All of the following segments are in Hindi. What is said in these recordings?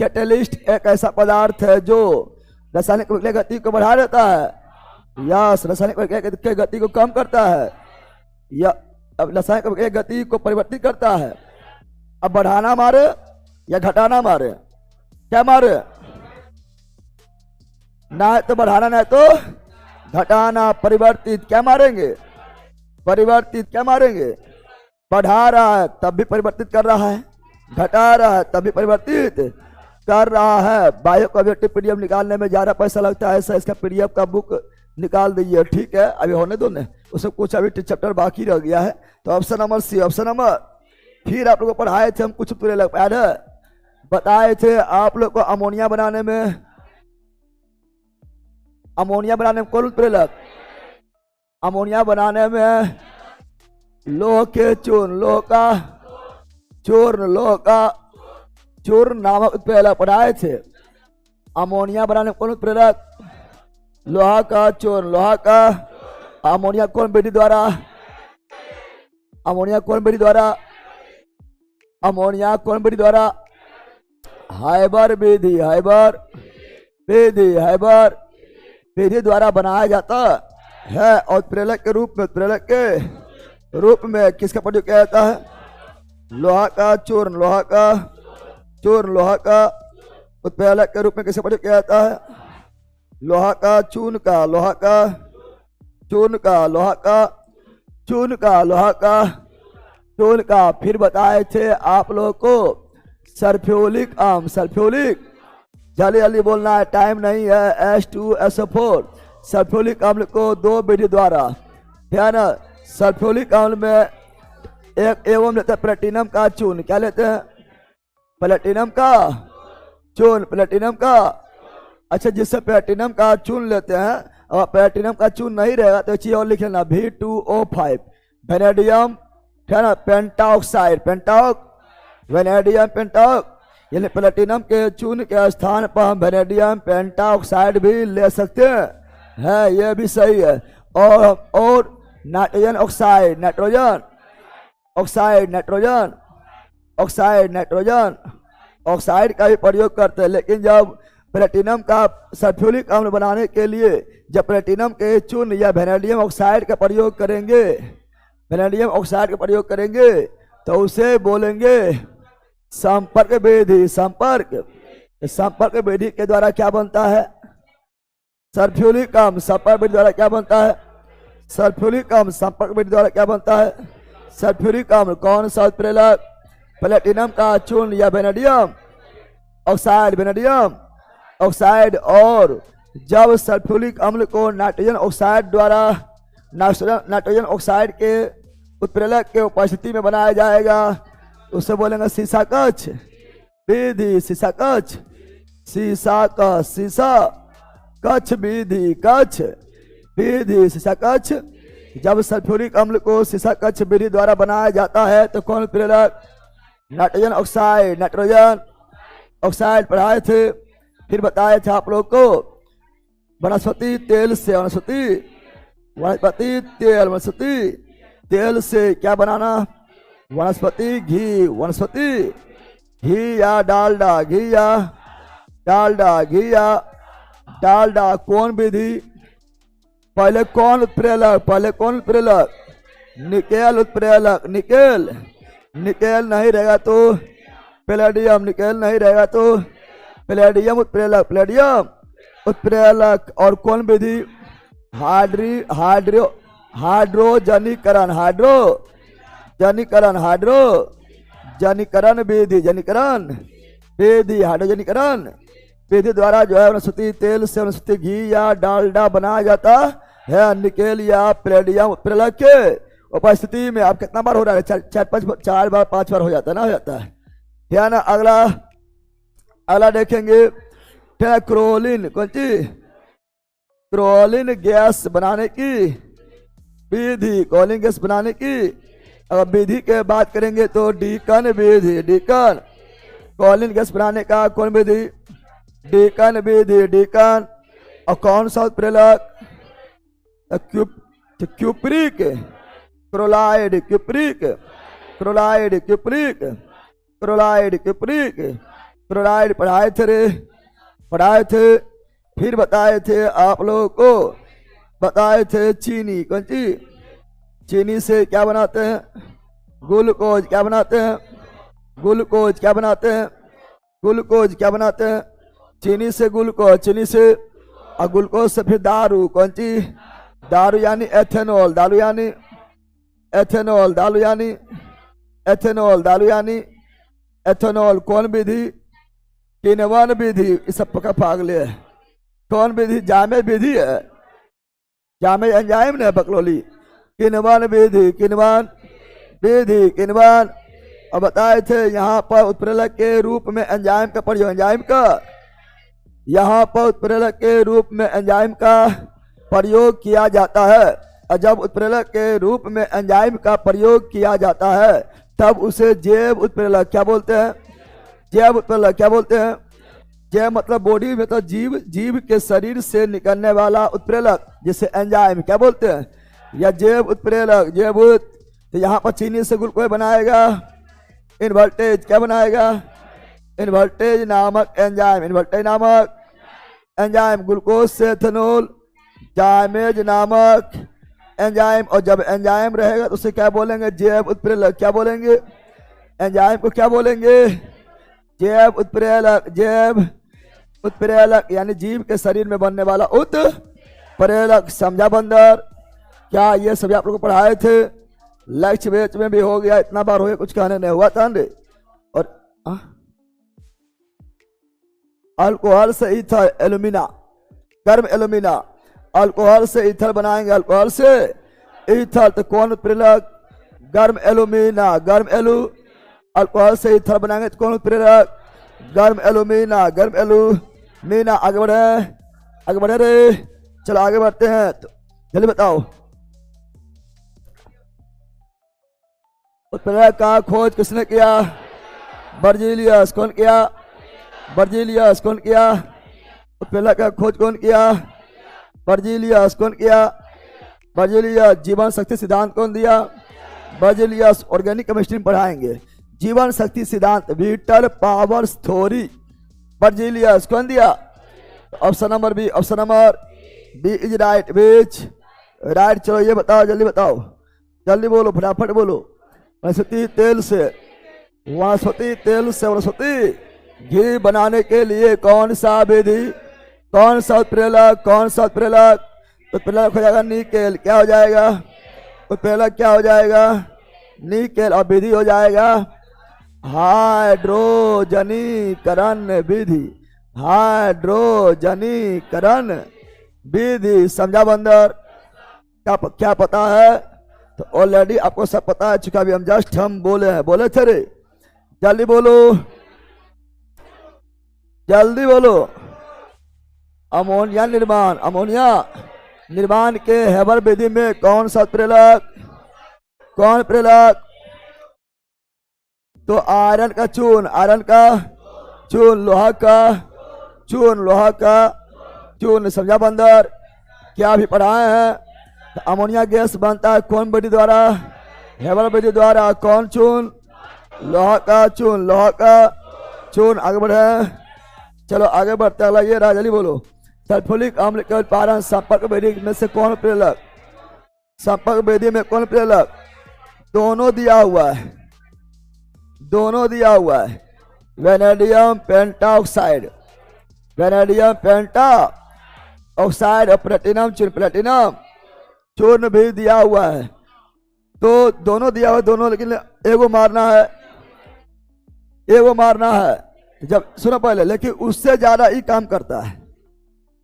कैटलिस्ट एक ऐसा पदार्थ है जो रासायनिक प्रक्रिया गति को बढ़ा देता है या रासायनिक प्रक्रिया की गति को कम करता है या रासायनिक प्रक्रिया गति को परिवर्तित करता है। अब बढ़ाना मारे या घटाना मारे, क्या मारे? ना तो बढ़ाना ना तो घटाना। परिवर्तित क्या मारेंगे? परिवर्तित क्या मारेंगे? बढ़ा रहा है तब भी परिवर्तित कर रहा है, घटा रहा है तब भी परिवर्तित कर रहा है। बायो कॉन्वेक्टिव पीडीएफ निकालने में ज्यादा पैसा लगता है, इसका पीडीएफ का बुक निकाल दीजिए, ठीक है? अभी होने दो ना, उसमें कुछ अभी चैप्टर बाकी रह गया है। तो option number C, option number. फिर आप लोग को पढ़ाए थे हम कुछ पूरे लग याद है, बताए थे आप लोग को अमोनिया बनाने में, अमोनिया बनाने में कौन प्रेरक? अमोनिया बनाने में लोह के चूर्ण, लोह का चूर्ण, लोह का चूर्ण नामक उत्प्रेरक पढ़ाए थे। अमोनिया बनाने में कौन उत्प्रेरक? लोहा का चूर्ण, लोहा का। अमोनिया कौन विधि द्वारा? अमोनिया कौन विधि द्वारा? अमोनिया कौन विधि द्वारा? हाइबर विधि, हाइबर विधि, हाइबर विधि द्वारा बनाया जाता है। और प्रेरक के रूप में, प्रेरक के रूप में किसका प्रयोग किया जाता है? लोहा का चूर्ण, लोहा का चूर्ण, लोहा का उत्प्रेरक के रूप में किसका प्रयोग किया जाता है? लोहा का चूर्ण का, लोहा का चूर्ण का, लोहा का चूर्ण का, लोहा का चूर्ण का। फिर बताए थे आप लोगों को सल्फ्यूरिक अम्ल, सल्फ्यूरिक, जल्दी जल्दी बोलना है, टाइम नहीं है। H2SO4 सल्फ्यूरिक अम्ल को दो विधि द्वारा, है ना? सल्फ्यूरिक अम्ल में एक एवं लेते हैं प्लेटिनम का चूर्ण, क्या लेते हैं? प्लेटिनम का चूर्ण, प्लेटिनम का। अच्छा, जिससे प्लेटिनम का चूर्ण लेते हैं और प्लेटिनम का चूर्ण नहीं रहेगा तो चीज और लिख लेना, V2O5 वेनेडियम, है ना? पेंटाऑक्साइड, पेंटाऑक्स, वेनेडियम पेंटाऑक्स, यानी प्लेटिनम के चूर्ण के स्थान पर हम वेनेडियम पेंटाऑक्साइड भी ले सकते हैं, है ये भी सही है। और nitrogen oxide, nitrogen oxide, nitrogen oxide, nitrogen oxide का भी प्रयोग करते हैं। लेकिन जब प्लेटिनम का सल्फ्यूरिक अम्ल बनाने के लिए जब प्लेटिनम के चूर्ण या वेनेडियम ऑक्साइड का प्रयोग करेंगे, वेनेडियम ऑक्साइड का प्रयोग करेंगे तो उसे बोलेंगे संपर्क विधि। संपर्क, संपर्क विधि के द्वारा क्या बनता है? सल्फ्यूरिक अम्ल। संपर्क विधि द्वारा क्या बनता है? सल्फ्यूरिक अम्ल। संपर्क विधि द्वारा क्या बनता है? सल्फ्यूरिक अम्ल। कौन सा उत्प्रेरक? प्लेटिनम का चूर्ण या वेनेडियम ऑक्साइड, वेनेडियम ऑक्साइड। और जब सल्फ्यूरिक अम्ल को नाइट्रोजन ऑक्साइड द्वारा, नाइट्रोजन ऑक्साइड के उत्प्रेरक के उपस्थिति में बनाया जाएगा, उसे बोलेंगे सीसा कक्ष विधि, सीसा कक्ष, सीसा का, सीसा कक्ष विधि, कक्ष विधि, सीसा कक्ष। जब सल्फ्यूरिक अम्ल को सीसा कक्ष विधि द्वारा बनाया जाता है तो कौन उत्प्रेरक? नाइट्रोजन ऑक्साइड, नाइट्रोजन ऑक्साइड पढ़ाए थे। फिर बताए थे आप लोग को वनस्पति तेल से, वनस्पति तेल, वनस्पति तेल से क्या बनाना? वनस्पति घी, वनस्पति घी या डालडा, घी या डालडा, घी या डालडा। कौन विधि? पहले कौन उत्प्रेरक? पहले कौन उत्प्रेरक? निकेल उत्प्रेरक, निकेल। निकेल नहीं रहेगा तो पैलेडियम, निकेल नहीं रहेगा तो पैलेडियम उत्प्रेरक, पैलेडियम उत्प्रेरक। और कौन विधि? हाइड्रोजनीकरण, हाइड्रोजनीकरण, हाइड्रोजनीकरण विधि, जनीकरण विधि, हाइड्रोजनीकरण विधि द्वारा जो है वनस्पति तेल से वनस्पति घी या डालडा बनाया जाता है। निकेल या पैलेडियम उत्प्रेरक के उपस्थिति में। अब कितना बार हो रहा है? चार बार, 5 बार हो जाता है ना, हो जाता है ना? अगला देखेंगे क्रोलिन, कौन सी? क्रोलिन गैस बनाने की विधि, क्रोलिन गैस बनाने की अगर विधि के बात करेंगे तो डीकन विधि, डीकन। क्रोलिन गैस बनाने का कौन विधि? डीकन विधि, डीकन। और कौन सा उत्प्रेरक? Cupric, chloride, cupric, chloride, cupric, chloride, cupric, chloride पढ़ाए थे रे, पढ़ाए थे। फिर बताए थे आप लोगों को, बताए थे चीनी। कौन सी? चीनी से क्या बनाते हैं? ग्लूकोज। क्या बनाते हैं? ग्लूकोज। क्या बनाते हैं? ग्लूकोज। क्या बनाते हैं? चीनी से ग्लूकोज, चीनी से, और ग्लूकोज से फिर दारू। कौन सी? दारू यानी एथेनॉल। दारू यानी एथेनॉल। दारू यानी एथेनॉल। दारू यानी एथेनॉल। कौन विधि? किण्वन विधि। इस सब का पागले है। कौन विधि? जामे विधि है, जामे एंजाइम ने बकलोली। किण्वन विधि, किण्वन विधि, किण्वन। और बताए थे यहाँ पर उत्प्रेरक के रूप में एंजाइम का प्रयोग, एंजाइम का, यहाँ पर उत्प्रेरक के रूप में एंजाइम का प्रयोग किया जाता है। और जब उत्प्रेरक के रूप में एंजाइम का प्रयोग किया जाता है तब उसे जैव उत्प्रेरक क्या बोलते हैं? जैव उत्प्रेरक क्या बोलते हैं? जैव मतलब बॉडी में, तो जीव, जीव के शरीर से निकलने वाला उत्प्रेरक जिसे एंजाइम क्या बोलते हैं? या जैव उत्प्रेरक, जैव। तो यहाँ पर चीनी से ग्लूकोज बनाएगा, इन्वर्टेज। क्या बनाएगा? इन्वर्टेज नामक एंजाइम, इन्वर्टेज नामक एंजाइम। ग्लूकोज से एथेनॉल, जामेज नामक एंजाइम। और जब एंजाइम रहेगा तो उसे क्या बोलेंगे? जैव उत्प्रेरक। क्या बोलेंगे? एंजाइम को क्या बोलेंगे? जैव उत्प्रेरक। जैव उत्प्रेरक यानी जीव के शरीर में बनने वाला उत्प्रेरक। समझा बंदर? क्या ये सभी आप लोग को पढ़ाए थे? लक्ष्य बेच में भी हो गया, इतना बार हो गया, कुछ कहने नहीं हुआ था। और अल्कोहल से ईथर, एल्यूमिना, गर्म एल्यूमिना। अल्कोहल से ईथर बनाएंगे, अल्कोहल से ईथर। तो कौन उत्प्रेरक? गर्म एल्यूमिना, गर्म एलू। अल्कोहल से ईथर बनाएंगे तो कौन उत्प्रेरक? गर्म एल्यूमिना, गर्म एल्यूमिना। आगे बढ़े, आगे बढ़े रे, चलो आगे बढ़ते हैं। तो जल्दी बताओ, उत्प्रेरक का खोज किसने किया? बर्जीलियस। कौन किया? बर्जीलियस। कौन किया? उत्प्रेरक का खोज कौन किया? बर्जीलियस। कौन किया? बर्जीलियस। जीवन शक्ति सिद्धांत कौन दिया? बर्जीलियस। ऑर्गेनिक केमिस्ट्री में पढ़ाएंगे जीवन शक्ति सिद्धांत, विटर पावर्स थ्योरी। बर्जीलियस। कौन दिया? Option number B, option number B is right. Which right? चलो ये बताओ, जल्दी बताओ, जल्दी बोलो, फटाफट बोलो। वनस्पति तेल से, वनस्पति तेल से वनस्पति घी बनाने के लिए कौन सा विधि, कौन सा उत्प्रेरक, कौन सा उत्प्रेरक? उत्प्रेरक हो जाएगा निकेल। क्या हो जाएगा? उत्प्रेरक क्या हो जाएगा? निकेल। और विधि हो जाएगा हाइड्रोजनीकरण विधि, हाइड्रोजनीकरण विधि। समझा बंदर? क्या पता है? तो ऑलरेडी आपको सब पता है चुका, भी हम जस्ट हम बोले हैं, बोले थे रे। जल्दी बोलो, जल्दी बोलो। अमोनिया निर्माण, अमोनिया निर्माण के हेबर विधि में कौन सा उत्प्रेरक, कौन प्रेरक? तो आयरन का चून, आयरन का चून, लोहा का चून, लोहा का चून। समझा बंदर? क्या भी पढ़ाए हैं? तो अमोनिया गैस बनता है कौन विधि द्वारा? हेबर विधि द्वारा। कौन चून? लोहा का चून, लोहा का चून। आगे बढ़े, चलो आगे बढ़ते हैं। ये राजली बोलो। सल्फ्यूरिक अम्ल के उत्पादन संपर्क विधि में से कौन प्रेरक? संपर्क विधि में कौन प्रेरक? दोनों दिया हुआ है, दोनों दिया हुआ है। वेनेडियम पेंटाऑक्साइड, वेनेडियम पेंटा ऑक्साइड और प्लेटिनम चूर्ण, प्लेटिनम चूर्ण भी दिया हुआ है। तो दोनों दिया हुआ है, दोनों, लेकिन एगो मारना है, एगो मारना है। जब सुनो पहले, लेकिन उससे ज्यादा ही काम करता है।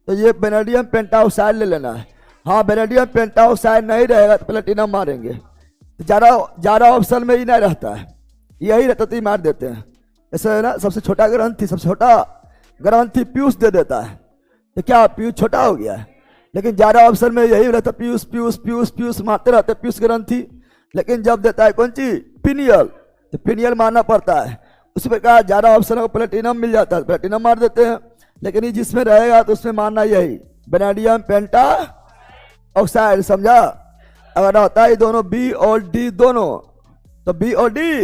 तो ये वेनेडियम पेंटाऑक्साइड ले लेना है। हाँ, वेनेडियम पेंटाऑक्साइड नहीं रहेगा तो प्लेटिनम मारेंगे। तो ज्यादा ऑप्शन में ही नहीं रहता है, यही रहता तो मार देते हैं। ऐसा है ना, सबसे छोटा ग्रंथि, सबसे छोटा ग्रंथि पीयूष दे देता है। तो क्या पीयूष छोटा हो गया है? लेकिन ज्यादा ऑप्शन में यही रहता, पीयूष पीयूष पीयूष पीयूष मारते रहते, पीयूष ग्रंथि। लेकिन जब देता है कौन चीज? पिनियल, तो पिनियल मारना पड़ता है। उसी प्रकार ज्यादा ऑप्शन को प्लेटिनम मिल जाता है, प्लेटिनम मार देते हैं। लेकिन ये जिसमें रहेगा तो उसमें मारना यही वेनेडियम पेंटा ऑक्साइड। समझा? अगर होता है दोनों बी और डी दोनों, तो बी और डी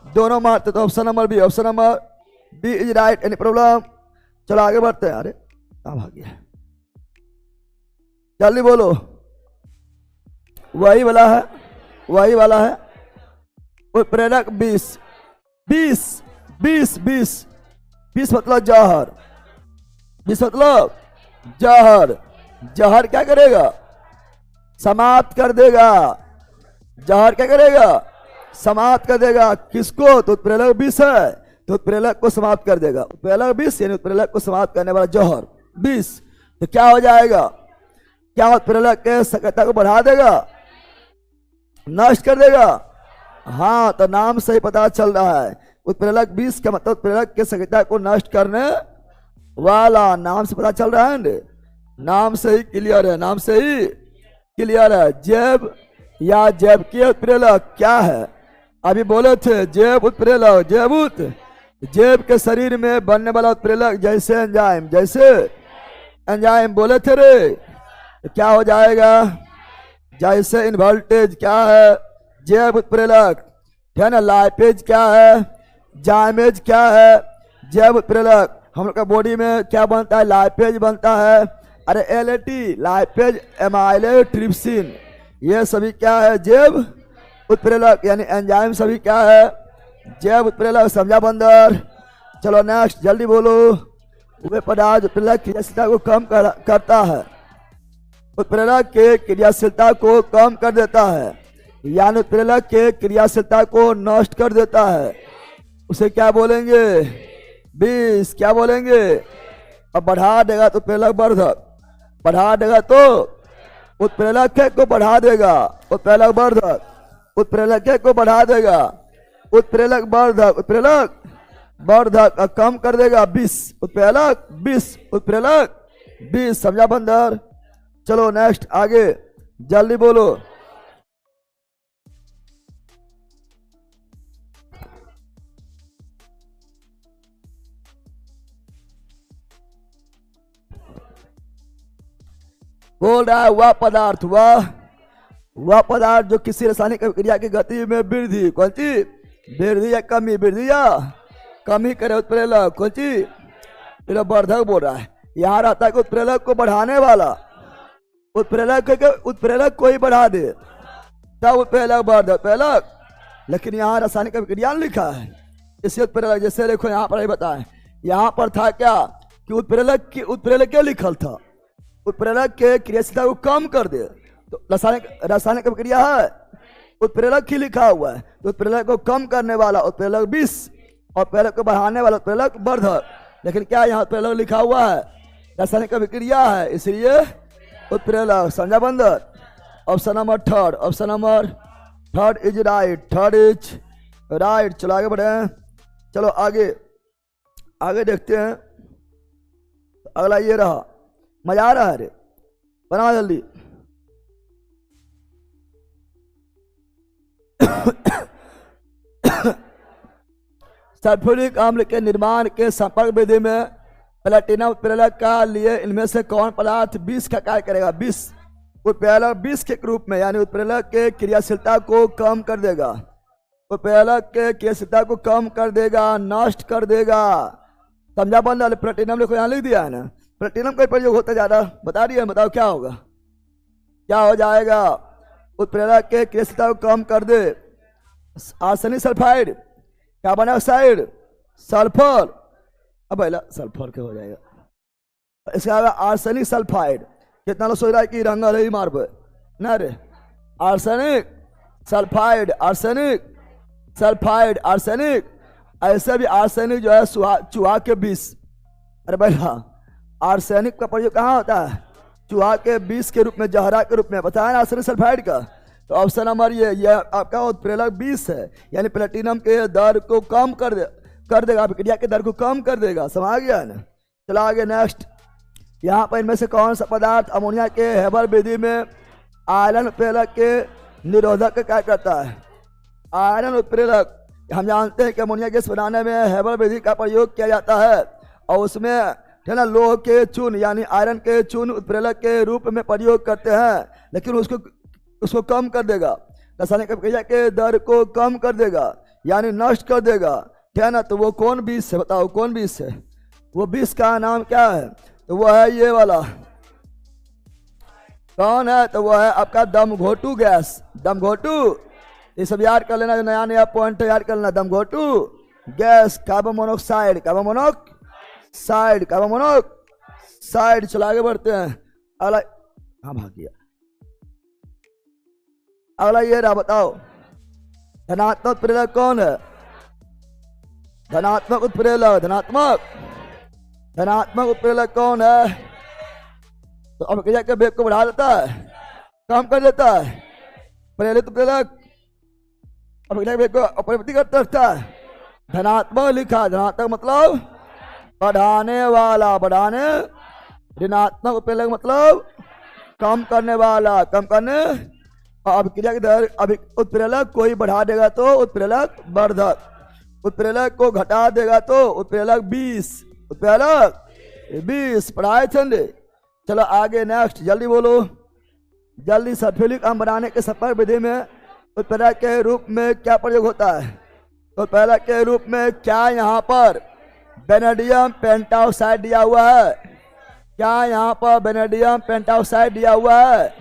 दोनों मारते। तो option number B, option number B is right. Any problem? चलो आगे बढ़ते हैं। अरे कहाँ भाग गया, जल्दी बोलो। वही वाला है, वही वाला है। उत्प्रेरक 20 20 20 20 20 मतलब जहर, 20 मतलब जहर। जहर क्या करेगा? समाप्त कर देगा। जहर क्या करेगा? समाप्त कर देगा। किसको? तो उत्प्रेरक 20 है, तो उत्प्रेरक को समाप्त कर देगा। उत्प्रेरक 20 यानी उत्प्रेरक को समाप्त करने वाला जहर 20। तो क्या हो जाएगा? क्या उत्प्रेरक के सक्रियता को बढ़ा देगा, नष्ट कर देगा? हाँ, तो नाम से ही पता चल रहा है। उत्प्रेरक 20 का मतलब उत्प्रेरक के सक्रियता को नष्ट करने वाला। नाम से पता चल रहा है, नाम से ही क्लियर है, नाम से ही क्लियर है। जैव या जैविकीय उत्प्रेरक क्या है? अभी बोले थे जैव उत्प्रेरक, जैवुत जैव के शरीर में बनने वाला उत्प्रेरक, जैसे एंजाइम, जैसे एंजाइम बोले थे रे। तो क्या हो जाएगा? जैसे इन्वर्टेज क्या है? जैव उत्प्रेरक है ना। लाइपेज क्या है? जाइमेज क्या है? जैव उत्प्रेरक। हम लोग का बॉडी में क्या बनता है? लाइपेज बनता है। अरे एलएटी, लाइपेज, एमाइलेज, ट्रिप्सिन, ये सभी क्या है? जैव उत्प्रेरक यानी एंजाइम सभी क्या है? जैव उत्प्रेरक। समझा बंदर? चलो नेक्स्ट, जल्दी बोलो। वे पदार्थ उत्प्रेरक क्रियाशीलता को कम करता है, उत्प्रेरक के क्रियाशीलता को कम कर देता है, यानी उत्प्रेरक के क्रियाशीलता को नष्ट कर देता है। उसे क्या बोलेंगे? 20 क्या बोलेंगे? अब बढ़ा देगा तो उत्प्रेरक वर्धक, बढ़ा देगा तो उत्प्रेरक को बढ़ा देगा। उत्प्रेरक वर्धक, उत्प्रेरक को बढ़ा देगा। उत्प्रेरक वर्धक, उत्प्रेरक वर्धक कम कर देगा 20। उत्प्रेरक 20, उत्प्रेरक 20। समझा बंदर? चलो नेक्स्ट आगे, जल्दी बोलो। बोल रहा है वह पदार्थ, वह पदार्थ जो किसी रासायनिक क्रिया की गति में वृद्धि, कौन सी? वृद्धि या कमी, वृद्धि या कमी करे उत्प्रेरक, कौन सी? वर्धक बोल रहा है। यहाँ रहता है कि उत्प्रेरक को बढ़ाने वाला, उत्प्रेरक को ही बढ़ा दे तब उत्प्रेरक वर्धक, उत्प्रेरक। लेकिन यहाँ रासायनिक क्रिया लिखा है इसी उत्प्रेरक। जैसे देखो यहाँ पर ही बताएं, यहाँ पर था क्या कि उत्प्रेरक क्या लिखल था? उत्प्रेरक के क्रियाशीलता को कम कर दे। तो रासायनिक क्रिया है, उत्प्रेरक ही लिखा हुआ है। तो उत्प्रेरक को कम करने वाला उत्प्रेरक 20 और उत्प्रेरक को बढ़ाने वाला उत्प्रेरक वर्धक। लेकिन क्या यहाँ उत्प्रेरक लिखा हुआ है? रासायनिक क्रिया है, इसलिए उत्प्रेरक। समझा बंदर? Option number third, option number third is right, third is right. चलो आगे बढ़े, चलो आगे आगे देखते हैं। अगला ये रहा, मजा आ रहा है रे, बना जल्दी। सल्फ्यूरिक अम्ल के निर्माण के संपर्क विधि में प्लेटिनम उत्प्रेरक का लिए इनमें से कौन पदार्थ 20 का कार्य करेगा? 20 उत्प्रेरक 20 के रूप में, यानी उत्प्रेरक के क्रियाशीलता को कम कर देगा, उत्प्रेरक के क्रियाशीलता को कम कर देगा, नष्ट कर देगा। समझा बंद? प्लेटिनम देखो यहाँ लिख दिया है ना। प्लेटिनम का प्रयोग होता ज्यादा, बता दिया, बताओ क्या होगा? क्या हो जाएगा? उत्प्रेरक के क्रियाशीलता को कम कर दे। Arsenic sulphide, carbon dioxide, sulphur, अब सल्फर क्या हो जाएगा? इसके अलावा आर्सेनिक सल्फाइड। कितना लोग सोच रहा है कि रंगा रही मार पे ना रे? Arsenic sulphide, arsenic sulphide, arsenic. ऐसे भी आर्सेनिक जो है चूहा के विष। अरे भैया, आर्सेनिक का प्रयोग कहाँ होता है? चूहा के विष के रूप में, जहरा के रूप में। बताया ना आर्सेनिक सल्फाइड का। तो ऑप्शन नंबर ये आपका उत्प्रेरक 20 है, यानी प्लेटिनम के दर को कम कर देगा, अभिक्रिया के दर को कम कर देगा। समझ गया ना? चला आगे नेक्स्ट। यहाँ पर इनमें से कौन सा पदार्थ अमोनिया के हेबर विधि में आयरन उत्प्रेरक के निरोधक का कार्य करता है? आयरन उत्प्रेरक, हम जानते हैं कि अमोनिया गैस बनाने में हेबर विधि का प्रयोग किया जाता है, और उसमें है ना लोह के चून यानी आयरन के चून उत्प्रेरक के रूप में प्रयोग करते हैं। लेकिन उसको कम कर देगा, रासायनिक क्रिया के दर को कम कर देगा, यानी नष्ट कर देगा। क्या ना, तो वो कौन विष है बताओ, कौन विष है? वो विष का नाम क्या है? तो वो है ये वाला। कौन है? तो वो है आपका दम घोटू गैस। दम घोटू, ये सब याद कर लेना, जो नया नया पॉइंट याद कर लेना। दम घोटू gas, carbon monoxide, carbon monoxide, carbon monoxide. चलो आगे बढ़ते हैं। अगला, हाँ भाग गया। अगला ये रहा, बताओ धनात्मक उत्प्रेरक कौन है? धनात्मक उत्प्रेरक, धनात्मक उत्प्रेरक कौन है? तो अब क्या के वेग को बढ़ा देता है, कम कर देता है? प्रेरित उत्प्रेरक अब वेग को अपरिवर्तित करता रखता है। धनात्मक लिखा, धनात्मक मतलब बढ़ाने वाला, बढ़ाने। ऋणात्मक उत्प्रेरक मतलब कम करने वाला, कम करने। अब क्रिया की दर, अब उत्प्रेरक कोई बढ़ा देगा तो उत्प्रेरक वर्धक, उत्प्रेरक को घटा देगा तो उत्प्रेरक 20, उत्प्रेरक 20। पढ़ाए छंदे। चलो आगे नेक्स्ट, जल्दी बोलो जल्दी। सल्फ्यूरिक अम्ल बनाने के संपर्क विधि में उत्प्रेरक के रूप में क्या प्रयोग होता है? तो उत्प्रेरक के रूप में क्या यहाँ पर वेनेडियम पेंटॉक्साइड दिया हुआ है? क्या यहाँ पर वेनेडियम पेंटॉक्साइड दिया हुआ है?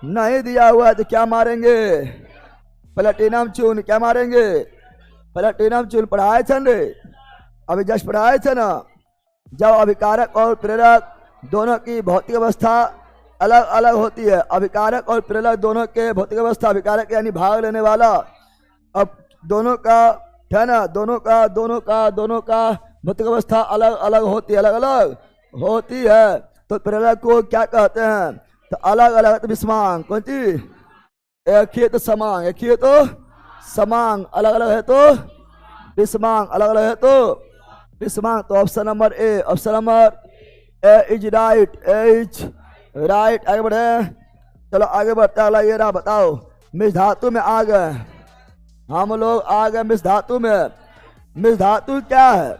नहीं दिया हुआ है। तो क्या मारेंगे? प्लेटिनम चून। क्या मारेंगे? प्लेटिनम चून। पढ़ाए छन रे, अभी जस्ट पढ़ाए थे ना। जब अभिकारक और प्रेरक दोनों की भौतिक अवस्था अलग अलग होती है, अभिकारक और प्रेरक दोनों के भौतिक अवस्था, अभिकारक यानी भाग लेने वाला, अब दोनों का है ना, दोनों का भौतिक अवस्था अलग अलग होती है, अलग अलग होती है। तो प्रेरक को क्या कहते हैं? तो अलग अलग तो विषमांग। कौन चीज? एक ही तो समांग, एक ही तो समांग, अलग अलग है तो विषमांग, अलग अलग है तो विषमांग। तो option number A, option number A is right, A is right. आगे बढ़े, चलो आगे बढ़ते। अगला ये रहा, बताओ मिश्र धातु में आ गए हम लोग, आ गए मिश्र धातु में। मिश्र धातु क्या है?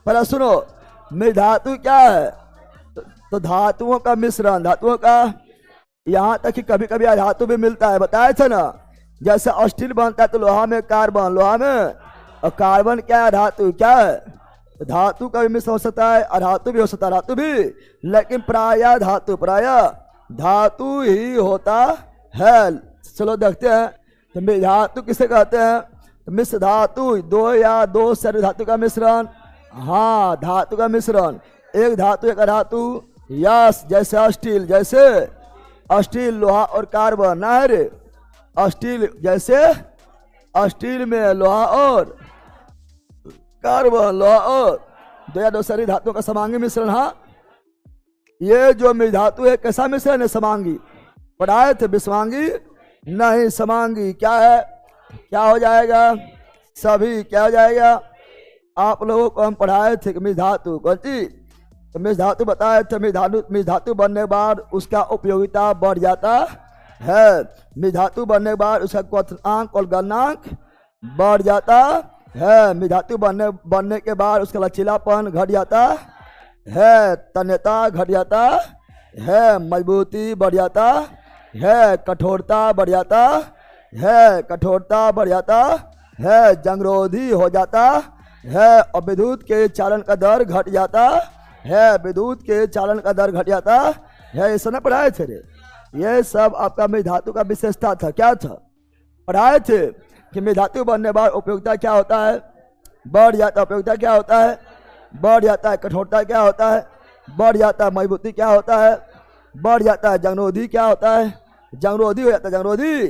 पहले सुनो, मिश्र धातु क्या है? तो धातुओं का मिश्रण, धातुओं का, यहाँ तक कि कभी कभी धातु भी मिलता है, बताया था ना। जैसे स्टील बनता है तो लोहा में कार्बन, लोहा में, और कार्बन क्या है? धातु। क्या है? धातु का भी मिश्रण हो सकता है, अधातु भी हो सकता है, धातु भी, लेकिन प्रायः धातु, प्रायः धातु ही होता है। चलो देखते हैं, तो मिश्र धातु किसे कहते हैं? तो मिश्र धातु दो या दो से अधिक धातु का मिश्रण। हाँ, धातु का मिश्रण, एक धातु एक अधातु। यस, जैसे स्टील, जैसे स्टील, लोहा और कार्बन ना है रे। स्टील, जैसे स्टील में लोहा और कार्बन, लोहा और दो या दो से अधिक धातुओं का समांगी मिश्रण। हाँ, ये जो मिश्र धातु है कैसा मिश्रण है? समांगी। पढ़ाए थे विषमांगी नहीं, समांगी। क्या है? क्या हो जाएगा? सभी। क्या हो जाएगा? आप लोगों को हम पढ़ाए थे कि मिश्र धातु कौन सी? तो मिश्र धातु बताए थे। मिश्र धातु बनने के बाद उसका उपयोगिता बढ़ जाता है। मिश्र धातु बनने के बाद उसका क्वथनांक और गलनांक बढ़ जाता है। मिश्र धातु बनने के बाद उसका लचीलापन घट जाता है, तन्यता घट जाता है, मजबूती बढ़ जाता है, कठोरता बढ़ जाता है, कठोरता बढ़ जाता है, जंगरोधी हो जाता है, और विद्युत के चालन का दर घट जाता है, विद्युत के चालन का दर घट जाता है। ये सब पढ़ाए थे रे। ये सब आपका मिश्र धातु का विशेषता था। क्या था? पढ़ाए थे कि मिश्र धातु बनने के बाद उपयोगिता क्या होता है? बढ़ जाता है। उपयोगिता क्या होता है? बढ़ जाता है। कठोरता क्या होता है? बढ़ जाता है। मजबूती क्या होता है? बढ़ जाता है। जंगरोधी क्या होता है? जंगरोधी हो जाता है। जंगरोधी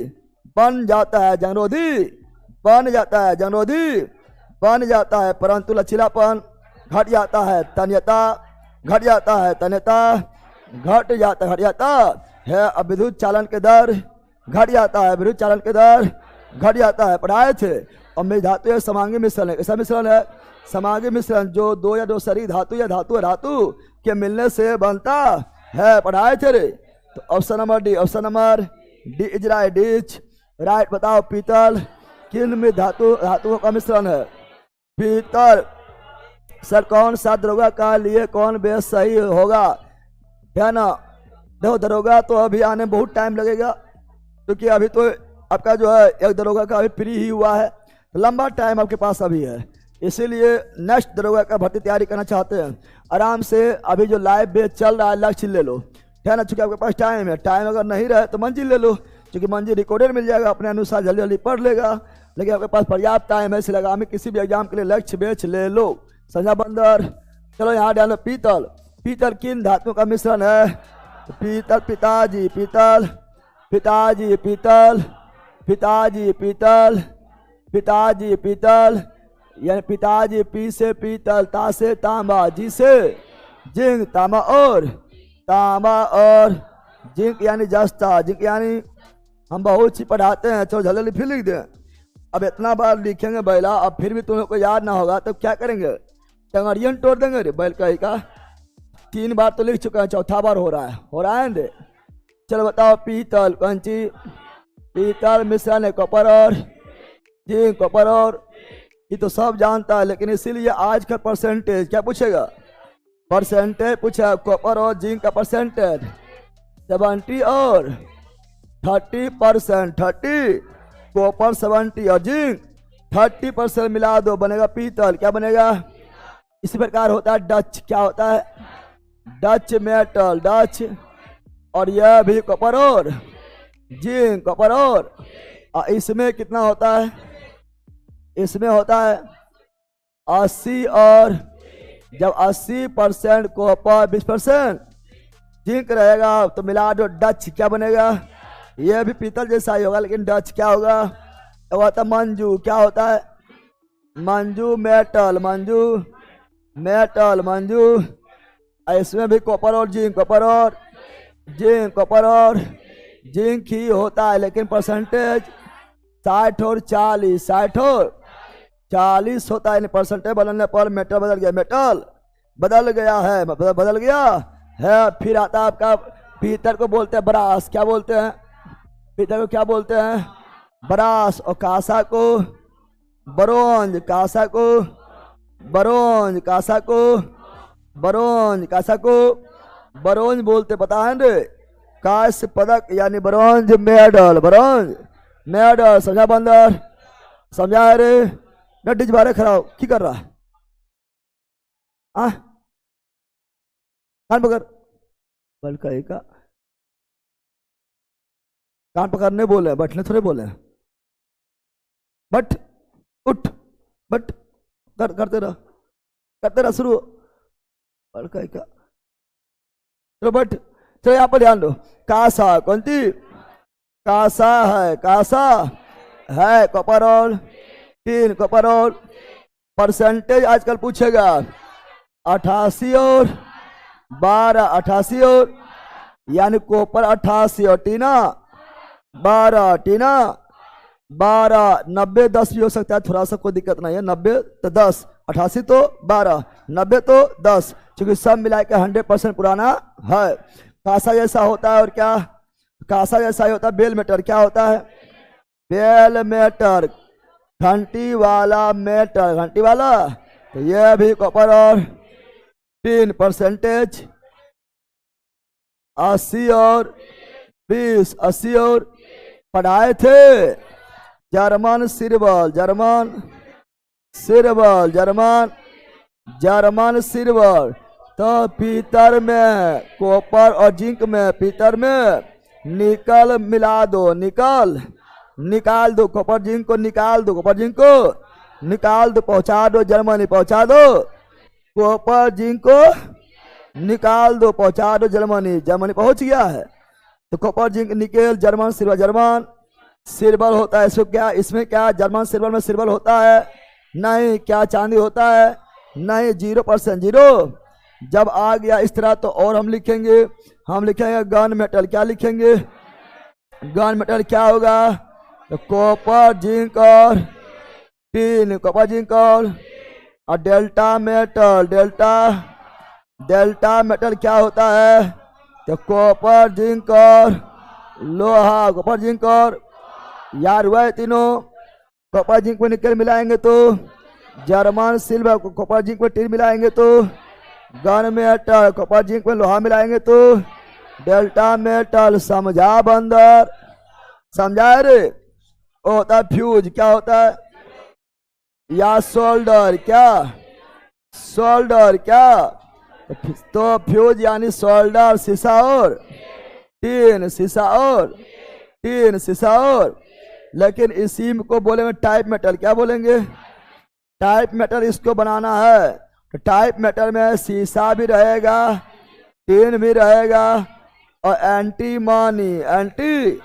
बन जाता है। जंगरोधी बन जाता है। जंगरोधी बन जाता है। परंतु लचीलापन घट जाता है। तन्यता घट जाता है। तन्यता घट जाता है। अब विद्युत चालन के दर घट जाता है। विद्युत चालन के दर घट जाता है। पढ़ाए थे। और मिश्र धातु एक समांगी मिश्रण है। कैसा मिश्रण है? समांगी मिश्रण, जो दो या दो शरीर धातु या धातु धातु के मिलने से बनता है। पढ़ाए थे रे। तो option number D, option number D is right, D is right. बताओ पीतल किन में धातुओं का मिश्रण है? पीतल। सर कौन सा दरोगा का लिए कौन बेस सही होगा? है ना, देखो दरोगा तो अभी आने में बहुत टाइम लगेगा, क्योंकि अभी तो आपका जो है एक दरोगा का अभी फ्री ही हुआ है, तो लंबा टाइम आपके पास अभी है। इसीलिए नेक्स्ट दरोगा का भर्ती तैयारी करना चाहते हैं, आराम से अभी जो लाइव बेस चल रहा है लक्ष्य ले लो, ठीक है ना। चूंकि आपके पास टाइम है, टाइम अगर नहीं रहे तो मंजिल ले लो, क्योंकि मंजिल रिकॉर्डेड मिल जाएगा, अपने अनुसार जल्दी जल्दी पढ़ लेगा। लेकिन आपके पास पर्याप्त टाइम है, इसलिए आगामी किसी भी एग्जाम के लिए लक्ष्य बेच ले लो। समझा बंदर? चलो यहाँ डालो पीतल। पीतल किन धातुओं का मिश्रण है? पीतल, पिताजी पीतल, पिताजी पीतल, पिताजी पीतल, पिताजी पीतल, यानी पिताजी पी से पीतल, ता से तांबा, जी से जिंक, तांबा और जिंक यानी जस्ता, जिंक यानी हम बहुत सी पढ़ाते हैं। चलो जल्दी फिर लिख दें। अब इतना बार लिखेंगे बैला, अब फिर भी तुम लोग को याद ना होगा तो क्या करेंगे? टंगड़ियन तोड़ देंगे रे बैल का। 3 बार तो लिख चुका है, चौथा बार हो रहा है रे। चलो बताओ, पीतल कौन चीज? पीतल मिश्रण है कॉपर और जिंक, कॉपर और, ये तो सब जानता है, लेकिन इसीलिए आज का परसेंटेज क्या पूछेगा? परसेंटेज पूछा, कॉपर और जिंक का परसेंटेज 70 और 30%। 30 कॉपर 70 और जिंक 30% मिला दो, बनेगा पीतल। क्या बनेगा? इसी प्रकार होता है डच। क्या होता है? Dutch metal, Dutch. और यह भी कॉपर और जिंक, कॉपर और इसमें कितना होता है? इसमें होता है 80 और, जब 80% कॉपर 20% जिंक रहेगा तो मिला दो डच। क्या बनेगा? यह भी पीतल जैसा ही होगा, लेकिन डच क्या होगा? तो होता मंजू। क्या होता है? Manju metal, Manju metal, Manju. इसमें भी कॉपर और जिंक, कॉपर और जिंक, कॉपर और जिंक ही होता है, लेकिन परसेंटेज 60 और 40, 60 और 40 होता है। परसेंटेज बदलने पर मेटल बदल गया, मेटल बदल गया है, बदल गया है। फिर आता है आपका पीतल को बोलते हैं ब्रास। क्या बोलते हैं? पीतल को क्या बोलते हैं? ब्रास। और कांसा को ब्रोंज, कांसा को ब्रोंज, कांसा को ब्रोंज, कांसा को ब्रोंज बोलते, पता है रे? कांस्य पदक यानी ब्रोंज मेडल, ब्रोंज मेडल। समझा बंदर? समझा रे? नड्डी बारे खराब की कर रहा है? कान पकड़, बल का कान पकड़ने बोले, बैठने थोड़े बोले। बट उठ, बट करते रह शुरू। बल का चलो बट। चलो यहाँ पर ध्यान दो, कासा कौन सी? कासा है, कासा है कॉपर और टीन, कॉपर और परसेंटेज आजकल पूछेगा 88 और 12, 88 और, यानी कॉपर 88 और टीना 12, टीना 12। 90 10 भी हो सकता है, थोड़ा सा कोई दिक्कत नहीं है। 90 तो 10, 88 तो 12, 90 तो 10, क्योंकि सब मिला के 100% पुराना है। कासा जैसा होता है, और क्या कासा जैसा ही होता है बेल मेटर। क्या होता है? बेल मेटर, घंटी वाला मेटर, घंटी वाला। तो यह भी कॉपर और टीन, परसेंटेज 80 और 20, 80 और पढ़ाए थे German silver, German silver, German silver. तो पीतल में कॉपर और जिंक में, पीतल में निकल मिला दो, निकाल दो, कॉपर जिंक को निकाल दो, कॉपर जिंक को निकाल दो, पहुंचा दो जर्मनी, पहुंचा दो कॉपर जिंक को निकाल दो, पहुंचा दो जर्मनी। जर्मनी पहुंच गया है। तो copper zinc nickel German silver, German silver होता है। इसको क्या, इसमें क्या जर्मन सिल्वर में सिल्वर होता है? नहीं। क्या चांदी होता है? नहीं। 0% 0। जब आ गया इस तरह तो और हम लिखेंगे, हम लिखेंगे गन मेटल। क्या लिखेंगे? गन मेटल क्या होगा? तो कॉपर जिंक और टीन, कॉपर जिंक और डेल्टा मेटल, डेल्टा मेटल क्या होता है? तो कॉपर जिंक और लोहा, कॉपर जिंक और, यार हुआ है तीनों। कॉपर जिंक में निकल मिलाएंगे तो जर्मन सिल्वर, कॉपर जिंक में टीन मिलाएंगे तो गन मेटल, कॉपर जिंक में लोहा मिलाएंगे तो डेल्टा मेटल। समझा बंदर? समझा रे? वो होता है फ्यूज। क्या होता है? या शोल्डर, क्या शोल्डर, क्या तो फ्यूज यानी शोल्डर शीशा और टीन, शीशा और टीन, शीशा और। लेकिन इसी को बोलेंगे टाइप मेटल, क्या बोलेंगे टाइप मेटल। इसको बनाना है तो टाइप मेटल में शीशा भी रहेगा, टीन भी रहेगा और एंटीमनी, एंटी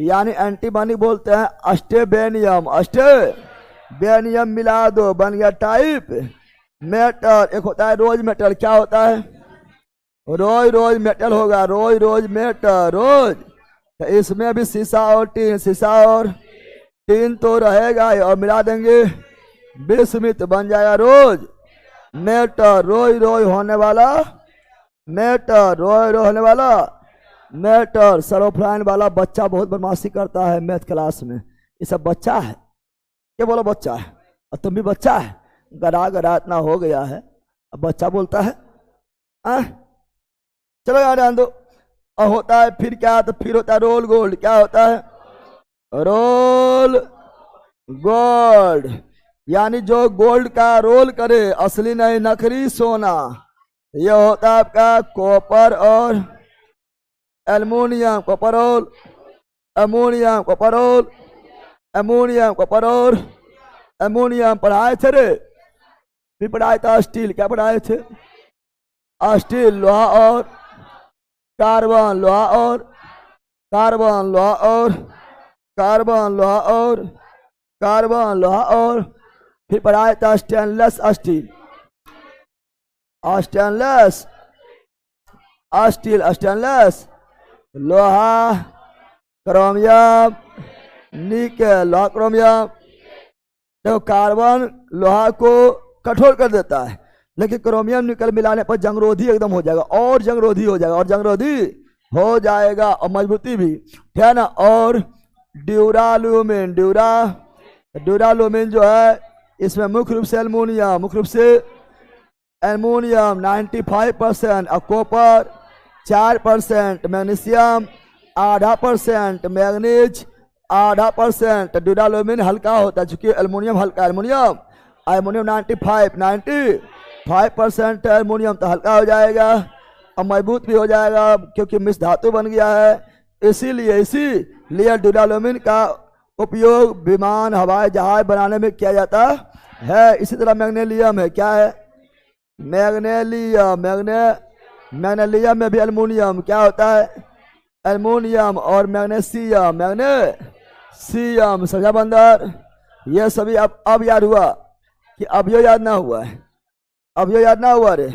यानी एंटीमनी बोलते हैं अस्टेबेनियम, अस्टेबेनियम मिला दो बन गया टाइप मेटल। एक होता है रोज मेटल, क्या होता है रोज, रोज मेटल होगा, रोज रोज मेटल रोज। तो इसमें भी शीशा और टीन, शीशा और टीन तो रहेगा और मिला देंगे विस्मित, बन जाएगा रोज मेटल, रोज रोज होने वाला मेटल, रोज रोज होने वाला मेटल। सरोफ्राइन वाला बच्चा बहुत बदमाशी करता है मैथ क्लास में, ये सब बच्चा है, क्या बोलो बच्चा है, और तुम भी बच्चा है, गड़ा गड़ा इतना हो गया है अब बच्चा बोलता है आ? चलो यार ध्यान दो। और होता है फिर क्या, तो फिर होता है रोल गोल्ड, क्या होता है रोल गोल्ड, यानी जो गोल्ड का रोल करे, असली नहीं नकली सोना। ये होता है आपका कॉपर और एल्युमिनियम, कॉपर और अमोनियम, कॉपर और अमोनियम, कॉपर और अमोनियम। पढ़ाए थे रे, फिर पढ़ाए था स्टील, क्या पढ़ाए थे स्टील, लोहा और कार्बन, लोहा और कार्बन, लोहा और कार्बन, लोहा और कार्बन, लोहा और। फिर पढ़ाया था stainless steel, stainless steel, stainless लोहा, क्रोमियम, निकेल, लोहा क्रोमियम। देखो कार्बन लोहा को कठोर कर देता है, लेकिन क्रोमियम निकल मिलाने पर जंगरोधी एकदम हो जाएगा, और जंगरोधी हो जाएगा, और जंगरोधी हो जाएगा और मजबूती भी, ठीक है ना। और ड्यूरालुमिन, ड्यूरालुमिन जो है इसमें मुख्य रूप से एल्युमिनियम, मुख्य रूप से एल्युमिनियम 95% और कॉपर 4%, मैग्नीशियम 0.5%, मैग्नीज 0.5%। ड्यूरालुमिन हल्का होता है, चूंकि एल्युमिनियम हल्का, एल्युमिनियम 95% एल्युमिनियम तो हल्का हो जाएगा और मजबूत भी हो जाएगा, क्योंकि मिश्र धातु बन गया है। इसीलिए ड्यूरालुमिन का उपयोग विमान, हवाई जहाज बनाने में किया जाता है। इसी तरह मैग्नीशियम है, क्या है मैग्नीशियम, मैग्नीशियम में भी एल्युमिनियम, क्या होता है एल्युमिनियम और मैग्नीशियम, मैग्नीशियम। समझा बंदर, ये सभी अब याद हुआ कि अब यो याद ना हुआ है, अब यो याद ना हुआ रे,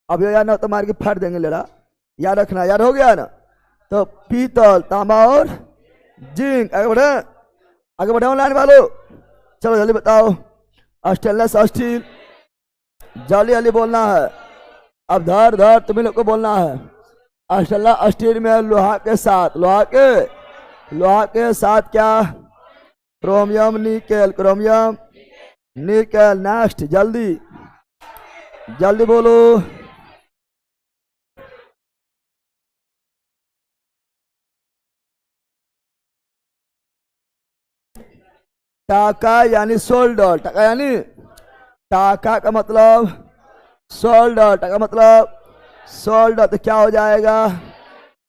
अब यो याद ना हो तो मार के फाड़ देंगे लेड़ा, याद रखना, याद हो गया ना। तो पीतल, तांबा और जिंक। आगे बढ़े लाइन वालों, चलो जल्दी बताओ। स्टेनलेस स्टील, जल्दी जल्दी बोलना है, अब धर धर तुम्हें लोग को बोलना है। स्टेनलेस स्टील में लोहा के साथ, लोहा के साथ क्या chromium, nickel, chromium nickel. Next जल्दी जल्दी बोलो। टाका यानी शोल्डर, टाका यानी टाका का मतलब शोल्डर, टाका मतलब शोल्डर। तो क्या हो जाएगा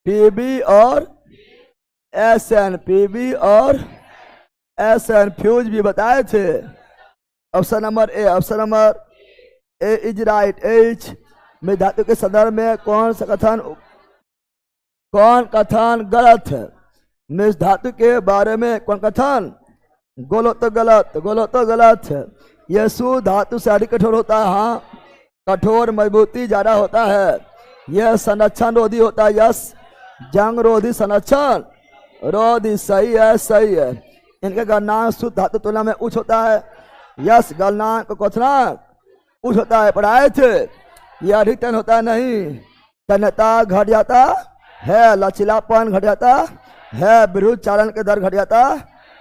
पीबी और एसएन, पीबी और एसएन। फ्यूज भी बताए थे। Option number A, option number A is right. H में धातु के संदर्भ में कौन कथन गलत है। मिस धातु के बारे में कौन कथन गोलो तो गलत, गोलो तो गलत है। यह शुद्ध धातु से अधिक कठोर होता है, हाँ कठोर मजबूती ज्यादा होता है। यह संरक्षण रोधी होता है, यस जंग रोधी, संरक्षण रोधी। सही है, सही है। इनका गलनांक शुद्ध धातु तुलना में उच्च होता है, यस गलनांक क्वथनांक उच्च होता है, पढ़ाए थे। यह अधिकतन होता है नहीं, तन्यता घट जाता है, लचीलापन घट जाता है, विरुद्ध चालन के दर घट जाता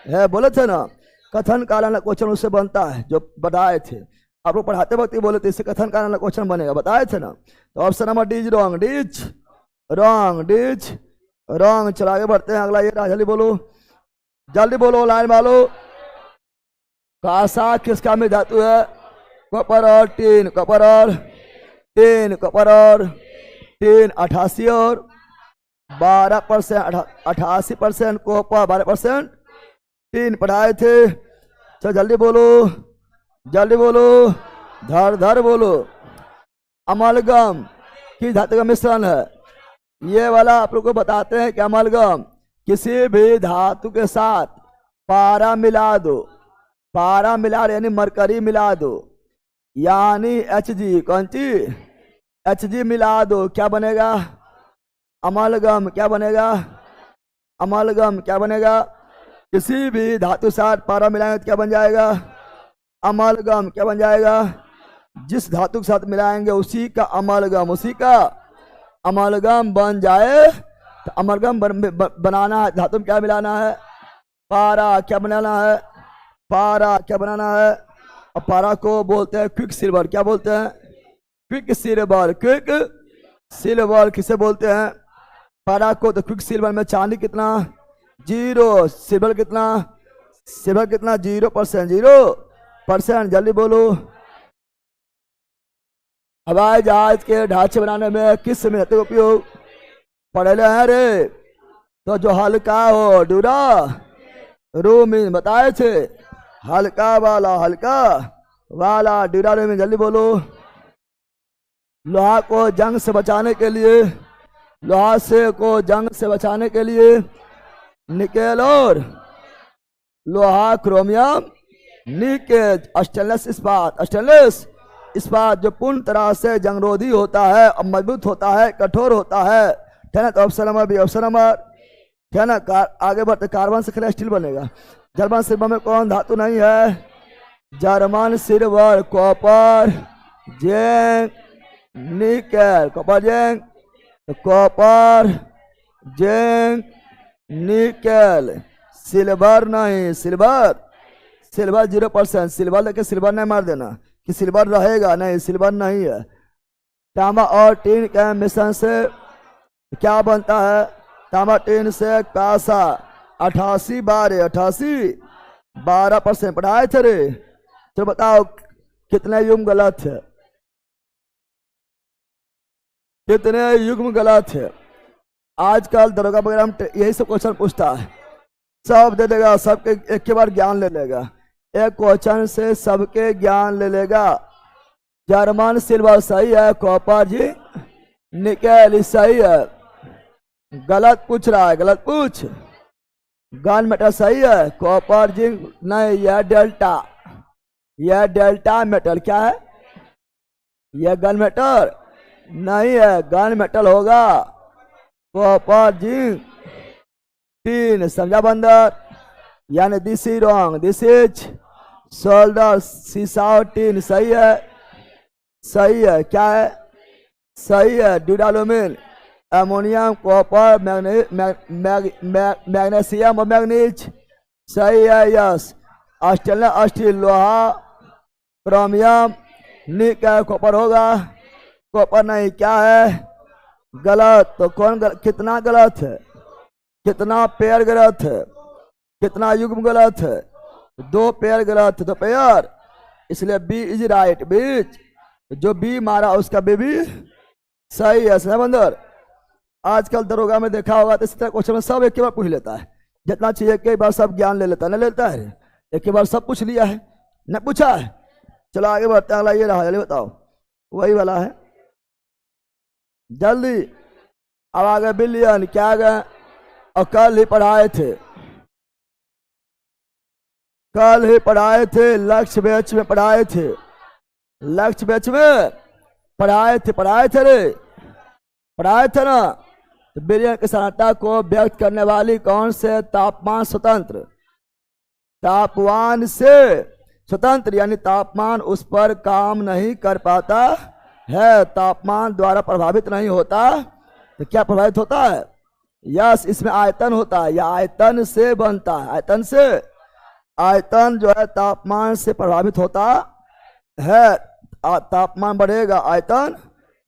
है, बोले थे ना। कथन कारण क्वेश्चन उससे बनता है जो बताए थे, आप लोग पढ़ाते वक्त ही बोले थे इससे कथन कारण क्वेश्चन बनेगा, बताए थे ना। तो option number D is wrong, ditch wrong, ditch wrong. चलो आगे बढ़ते हैं, अगला ये जल्दी बोलो, जल्दी बोलो लाइन वालों। कासा किसका में धातु है? कॉपर और टीन, कॉपर और टीन, कॉपर और टीन 88 और 12%, 88% कॉपर, 12% टीन पढ़ाए थे। चल जल्दी बोलो, जल्दी बोलो, धर धर बोलो। अमलगम किस धातु का मिश्रण है? ये वाला आप लोग को बताते हैं कि अमलगम किसी भी धातु के साथ पारा मिला दो, पारा मिला यानी मरकरी मिला दो, यानी Hg, कौन सी Hg मिला दो, क्या बनेगा? अमलगम। क्या बनेगा? अमलगम क्या बनेगा? किसी भी धातु साथ पारा मिलाएंगे तो क्या बन जाएगा? अमलगम। क्या बन जाएगा? जिस धातु के साथ मिलाएंगे उसी का अमलगम, उसी का अमलगम बन जाए। तो अमलगम बनाना है, धातु में क्या मिलाना है? पारा। क्या बनाना है? पारा। क्या बनाना है? और पारा को बोलते हैं क्विक सिल्वर। क्या बोलते हैं? Quick silver. क्विक सिल्वर किसे बोलते हैं? पारा को। तो क्विक सिल्वर में चांदी कितना? 0। सिल्वर कितना? सिल्वर कितना? 0%, 0%। जल्दी बोलो। हवाई जहाज के ढांचे बनाने में किस धातु का उपयोग? पढ़े हैं रे। तो जो हल्का हो, डूरा रूमी बताए थे, हल्का वाला, हल्का वाला ड्यूरालूमिन। जल्दी बोलो। लोहा को जंग से बचाने के लिए, लोहा से को जंग से बचाने के लिए निकेल और लोहा, क्रोमियम, निकेल, स्टेनलेस इस्पात, स्टेनलेस इस्पात जो पूर्ण तरह से जंगरोधी होता है और मजबूत होता है, कठोर होता है। ठीक है, तो option number B, option number, ठीक है ना। आगे बढ़ते, कार्बन से खिला स्टील बनेगा। जर्मन सिल्वर में कौन धातु नहीं है? German silver copper, zinc, nickel, copper, zinc, copper, zinc, nickel. Silver नहीं, सिल्वर, सिल्वर 0%। सिल्वर लेके सिल्वर नहीं मार देना कि सिल्वर रहेगा, नहीं, सिल्वर नहीं है। तांबा और टीन के मिश्रण से क्या बनता है? तांबा टीन से कासा 88 12, 88 12% पढ़ाए थे रे। तो बताओ कितने युग्म गलत है? कितने युग्म गलत है? आजकल दरोगा वगैरह हम यही सब क्वेश्चन पूछता है, सब दे देगा, सबके एक के बार ज्ञान ले लेगा, एक क्वेश्चन से सबके ज्ञान ले लेगा। जर्मन सिल्वर सही है, कॉपर जी निकेल सही है। गलत पूछ रहा है, गलत पूछ। गन मेटल सही है, कॉपर जिंक नहीं, यह डेल्टा, यह डेल्टा मेटल क्या है? यह गन मेटल नहीं है, गन मेटल होगा कॉपर जिंक टीन। समझा बंदर? यानी this is wrong, this is solder, सीसा और टीन सही है, सही है। क्या है? सही है। ड्यूरालूमिन, अमोनियम, कॉपर, मैग्नीशियम और मैग्नीज सही है, यस। स्टेनलेस स्टील, लोहा, क्रोमियम, निकेल, कॉपर होगा, कॉपर नहीं। क्या है? गलत। तो कौन गलत? कितना गलत है? कितना पेयर गलत है? कितना युग्म गलत है? 2 पेयर गलत है, 2 पेयर। इसलिए बी इज राइट। बीच जो बी मारा उसका बी भी सही है। समझ बंदर? आजकल दरोगा में देखा होगा तो इस तरह क्वेश्चन में सब एक बार पूछ लेता है, जितना चाहिए एक बार सब ज्ञान ले लेता है, नहीं लेता है? एक बार सब पूछ लिया है, न पूछा है। चलो आगे बढ़ते हैं, अगला ये रहा, जल्दी बताओ, वही वाला है, जल्दी। अब आगे बिलियन, क्या गए? और कल ही पढ़ाए थे, कल ही पढ़ाए थे, लक्ष्य बैच में पढ़ाए थे, लक्ष्य बैच में पढ़ाए थे रे, पढ़ाए थे ना। तो बिलियन की संरचना को व्यक्त करने वाली कौन से तापमान स्वतंत्र, तापमान से स्वतंत्र, यानी तापमान उस पर काम नहीं कर पाता है, तापमान द्वारा प्रभावित नहीं होता। तो क्या प्रभावित होता है? यस, इसमें आयतन होता है, या आयतन से बनता है, आयतन से। आयतन जो है तापमान से प्रभावित होता है। तापमान बढ़ेगा आयतन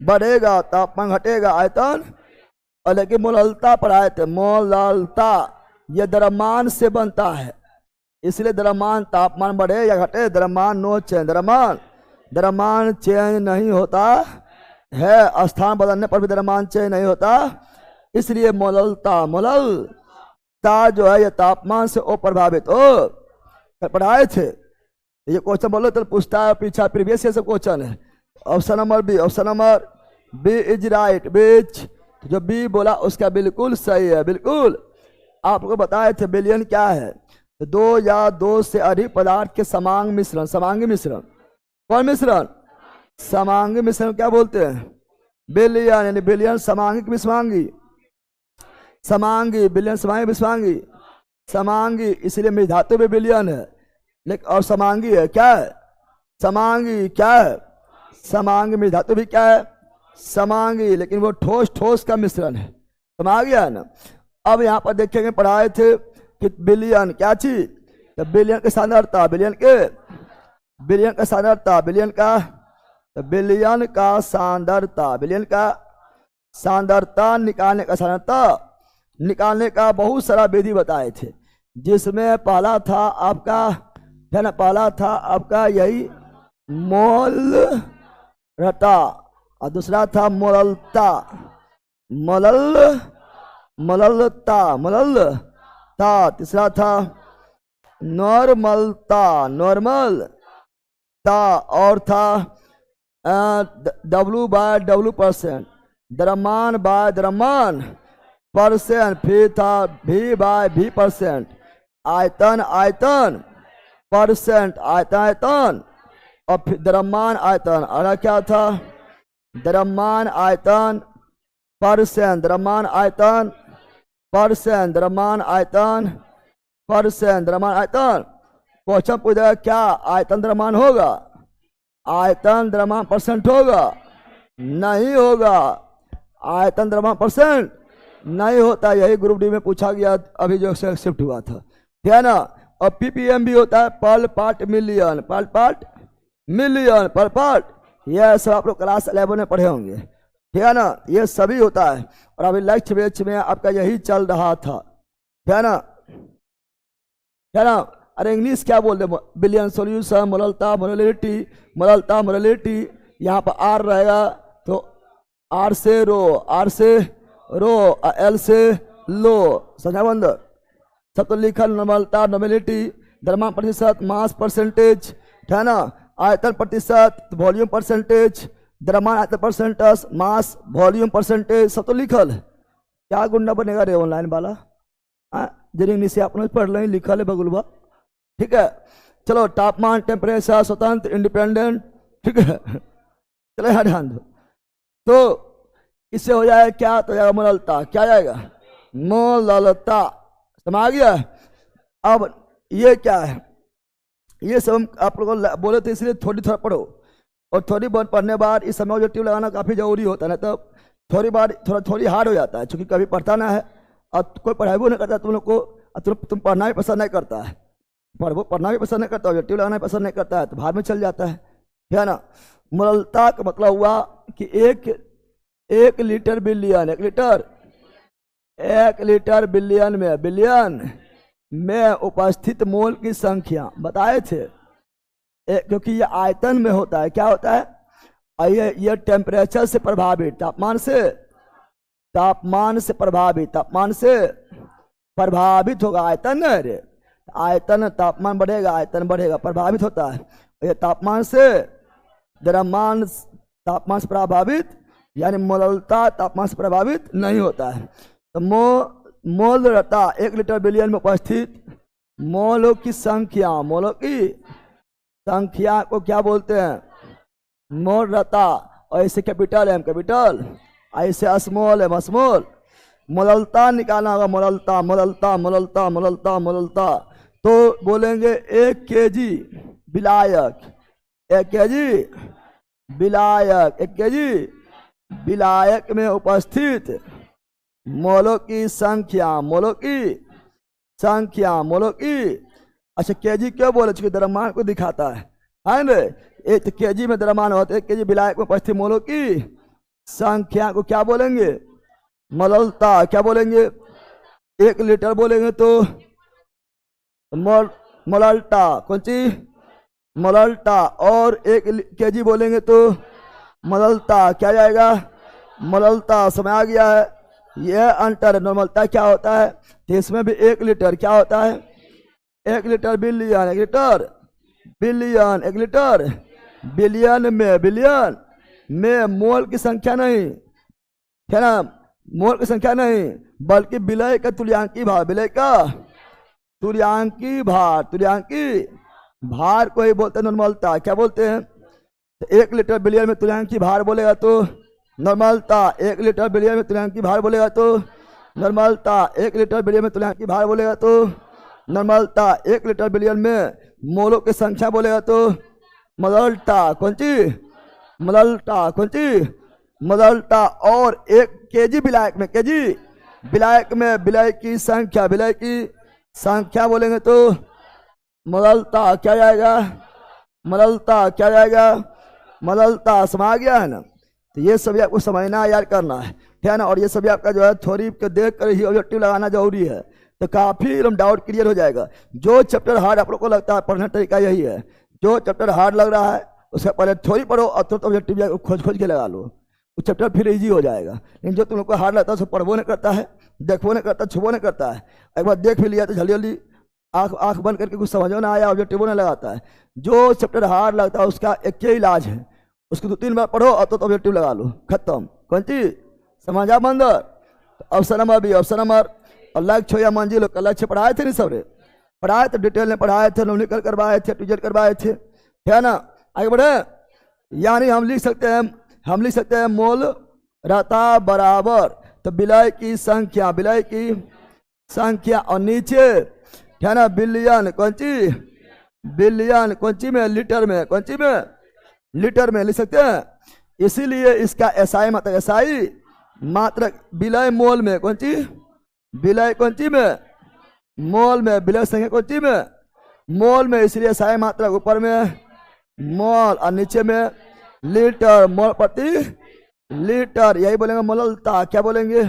बढ़ेगा, तापमान घटेगा आयतन। और लेकिन मोललता पढ़ाए थे, मोललता ये द्रव्यमान से बनता है, इसलिए द्रव्यमान तापमान बढ़े या घटे, द्रव्यमान नो चेंज, द्रव्यमान चेंज नहीं होता है, स्थान बदलने पर भी द्रव्यमान चेंज नहीं होता। इसलिए मोललता जो है ये तापमान से अप्रभावित हो। पढ़ाए थे ये क्वेश्चन, बोलो तो पूछता है पीछा, प्रीवियस ये सब क्वेश्चन है। Option number B is right, बीच जो बी बोला उसका बिल्कुल सही है, बिल्कुल। आपको बताए थे बिलियन क्या है, तो 2 या 2 से अधिक पदार्थ के समांगी मिश्रण, कौन मिश्रण? समांगी मिश्रण क्या बोलते हैं? बिलियन, यानी बिलियन समांगी की विषमांगी, समांगी बिलियन समांगी विषमांगी, समांगी, इसलिए मेरी धातु में बिलियन है, लेकिन और समांगी है क्या है? समांगी क्या है? समांगी मेरी धातु भी क्या है? समांगी, लेकिन वो ठोस का मिश्रण है, समझ गया ना। अब यहाँ पर देखेंगे, पढ़ाए थे कि बिलियन क्या चीज, तो बिलियन की सांद्रता, बिलियन का सांद्रता, बिलियन का सांद्रता निकालने का, सांद्रता निकालने का बहुत सारा विधि बताए थे, जिसमें पहला था आपका है ना, पहला था आपका यही मोलरता, और दूसरा था मोललता, तीसरा था नॉर्मलता, और था W/W%, द्रव्यमान परसेंट, फिर था V/V%, आयतन परसेंट, आयतन, और फिर द्रव्यमान आयतन, और क्या था? द्रव्यमान आयतन परसेंट, द्रव्यमान आयतन क्वेश्चन पूछेगा क्या आयतन द्रव्यमान होगा? आयतन द्रव्यमान परसेंट होगा? नहीं होगा, आयतन द्रव्यमान परसेंट नहीं होता। यही ग्रुप डी में पूछा गया अभी जो शिफ्ट हुआ था, ठीक है ना। और पीपीएम भी होता है, पर पार्ट मिलियन, पर पार्ट, यह सब आप लोग क्लास 11 में पढ़े होंगे, ठीक है ना। ये सभी होता है, और अभी लेक्चर बैच में आपका यही चल रहा था, ठीक है ना। अरे इंग्लिश क्या बोल रहे, बिलियन, सॉल्यूशन, मोललता, मोललिटी, यहाँ पर आर रहेगा तो आर से रो, एल से लो, समझा बंद, सब तो लिखल, नॉर्मलता, नॉर्मेलिटी, द्रव्यमान प्रतिशत, मास परसेंटेज, है ना, आयतन प्रतिशत, वॉल्यूम परसेंटेज, द्रव्यमान आयतन परसेंटेज, मास वॉल्यूम परसेंटेज, सब तो लिखल है। क्या गुंडा बनेगा रे ऑनलाइन वाला, जरी इंग्लिश से आपने पढ़ लें, लिखल है बगुलबा, ठीक है। चलो, तापमान, टेम्परेचर, स्वतंत्र, इंडिपेंडेंट, ठीक है। चलो यहाँ ध्यान दो, तो इससे हो जाएगा क्या, तो जाएगा मोललता, क्या जाएगा? मोललता, समझ गया। अब ये क्या है, ये सब हम आप लोगों को बोले थे, इसलिए थोड़ा पढ़ो, और थोड़ी बहुत पढ़ने बाद इस समय ऑब्जेक्टिव लगाना काफ़ी जरूरी होता है, ना तो थोड़ी हार्ड हो जाता है, क्योंकि कभी पढ़ता ना है, और कोई पढ़ाई भी नहीं करता तुम लोग को, तुम पढ़ना भी पसंद नहीं करता है, पढ़ना भी पसंद नहीं करता, ऑब्जेक्टिव लगाना भी पसंद नहीं करता है, तो भार में चल जाता है ना। मोललता का मतलब हुआ कि एक लीटर बिलियन, एक लीटर बिलियन में उपस्थित मोल की संख्या बताए थे, क्योंकि ये आयतन में होता है, क्या होता है? ये टेम्परेचर से प्रभावित, तापमान से प्रभावित होगा, आयतन है रे, आयतन, तापमान बढ़ेगा, आयतन बढ़ेगा, प्रभावित होता है। ये तापमान से, द्रव्यमान तापमान से प्रभावित, यानी मोललता तापमान से प्रभावित नहीं होता है। तो मोलरता, 1 लीटर बिलियन में उपस्थित मोलों की संख्या, को क्या बोलते हैं? मोलरता। और ऐसे कैपिटल है कैपिटल, ऐसे स्मॉल है स्मॉल। मोललता निकालना होगा, मोललता, तो बोलेंगे 1 केजी विलायक में उपस्थित मोलों की संख्या, अच्छा केजी क्यों बोले? चूंकि द्रव्यमान को दिखाता है ना। 1 केजी में द्रव्यमान होता है, 1 केजी विलायक में उपस्थित मोलों की संख्या को क्या बोलेंगे? मोललता। क्या बोलेंगे? 1 लीटर बोलेंगे तो मोलाल्टा, कौन सी? मोलाल्टा। और 1 केजी बोलेंगे तो मोलाल्टा, क्या जाएगा? मोलाल्टा। समय आ गया है। यह अंतर नॉर्मलता क्या होता है? तो इसमें भी 1 लीटर क्या होता है? 1 litre billion, 1 litre billion, 1 litre billion में मोल की संख्या नहीं है ना, मोल की संख्या नहीं, बल्कि विलय का तुल्यांकी भार, विलय का तुल्यांकी भार, तुल्यांकी भार को ही बोलते हैं नॉर्मलता। क्या बोलते हैं? तो 1 लीटर बिलियन में तुल्यांकी भार बोलेगा तो नॉर्मलता। 1 लीटर बिलियन में तुल्यांकी भार बोलेगा तो नॉर्मलता। 1 लीटर बिलियन में तुल्यांकी भार बोलेगा तो नॉर्मलता। 1 लीटर बिलियन में मोलों की संख्या बोलेगा तो मोलाल्टा, कौन सी? मोलाल्टा, कौन सी? मोलाल्टा। और 1 केजी विलायक में, केजी विलायक में विलय की संख्या, विलय की संख्या बोलेंगे तो मोलाल्टा, क्या जाएगा? मोलाल्टा, क्या जाएगा? मोलाल्टा। समझ गया है ना? तो ये सभी आपको समझना याद करना है ना। और ये सभी आपका जो है थ्योरी को देख कर ही ऑब्जेक्टिव लगाना जरूरी है, तो काफी एकदम डाउट क्लियर हो जाएगा। जो चैप्टर हार्ड आप लोग को लगता है, पढ़ने का तरीका यही है, जो चैप्टर हार्ड लग रहा है उसका पहले थ्योरी पढ़ो और तुरंत ऑब्जेक्टिव खोज के लगा लो, वो चैप्टर फिर इजी हो जाएगा। लेकिन जो तुम लोग को हार्ड लगता है उसको पढ़बो नहीं करता है, देखबो नहीं करता, छुबो नहीं करता है, एक बार देख भी लिया तो जल्दी जल्दी आँख बंद करके कुछ समझो ना आया, ऑब्जेक्टिव नहीं लगाता है। जो चैप्टर हार्ड लगता है उसका एक ही इलाज है, उसको 2-3 बार पढ़ो और तो ऑब्जेक्टिव लगा लो, खत्म। कौन चीज? समझा बंदर? Option number B, option number. और लक्ष्य या मंजिल का लक्ष्य पढ़ाए थे नहीं सबरे? पढ़ाए थे, डिटेल में पढ़ाए थे, नोनिकल करवाए थे, ट्यूजर करवाए थे, है ना। आगे बढ़े। यानी हम लिख सकते हैं मोल रहता बराबर, तो विलय की संख्या, विलय की संख्या, और नीचे है ना बिलियन, कौन सी? बिलियन, कौन सी में? लीटर में, कौन सी में? लीटर में लिख सकते हैं। इसीलिए इसका एसआई मात्रक, एसआई मात्रक विलय मोल में, कौन सी? विलय कौन सी में? मोल में। विलय संख्या कौन सी में? मोल में। इसलिए एसआई मात्रक ऊपर में मोल और नीचे में लीटर, मोल प्रति लीटर। यही बोलेंगे मोलाल्टा, क्या बोलेंगे?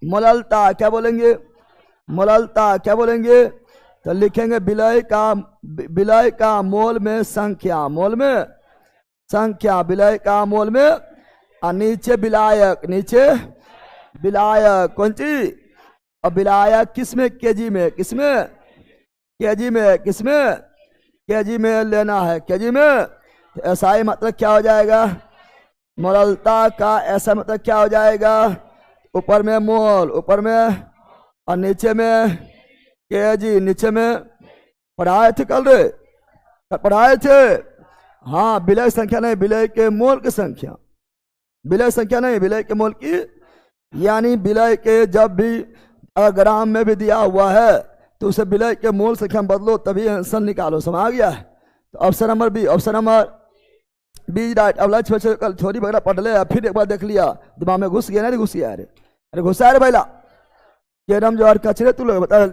मोलाल्टा, क्या बोलेंगे? मोलाल्टा, क्या बोलेंगे? तो लिखेंगे विलय का मोल में संख्या, मोल में संख्या, विलय का मोल में, और नीचे विलायक, नीचे विलायक, कौन सी? और विलायक किस में? केजी में, किस में? केजी में, किस में? केजी में लेना है, केजी में। तो ऐसा ही मतलब क्या हो जाएगा? मोलाल्टा का ऐसा मतलब क्या हो जाएगा? ऊपर में मोल, ऊपर में, और नीचे में केजी, नीचे में। पढ़ाए थे कल रे, पढ़ाए थे। हाँ, विलय संख्या नहीं, विलय के मोल की संख्या, विलय संख्या नहीं, विलय के मोल की। यानी विलय के जब भी ग्राम में भी दिया हुआ है तो उसे विलय के मोल संख्या में बदलो, तभी आंसर निकालो। समझ गया है? तो option number B, option number B right. अब लक्ष्य कल थ्योरी वगैरह पढ़ ले, फिर एक बार देख लिया, दिमाग में घुस गया ना? घुस गया? अरे घुसा है भैया, केरम जो कचरे तू लोग बता।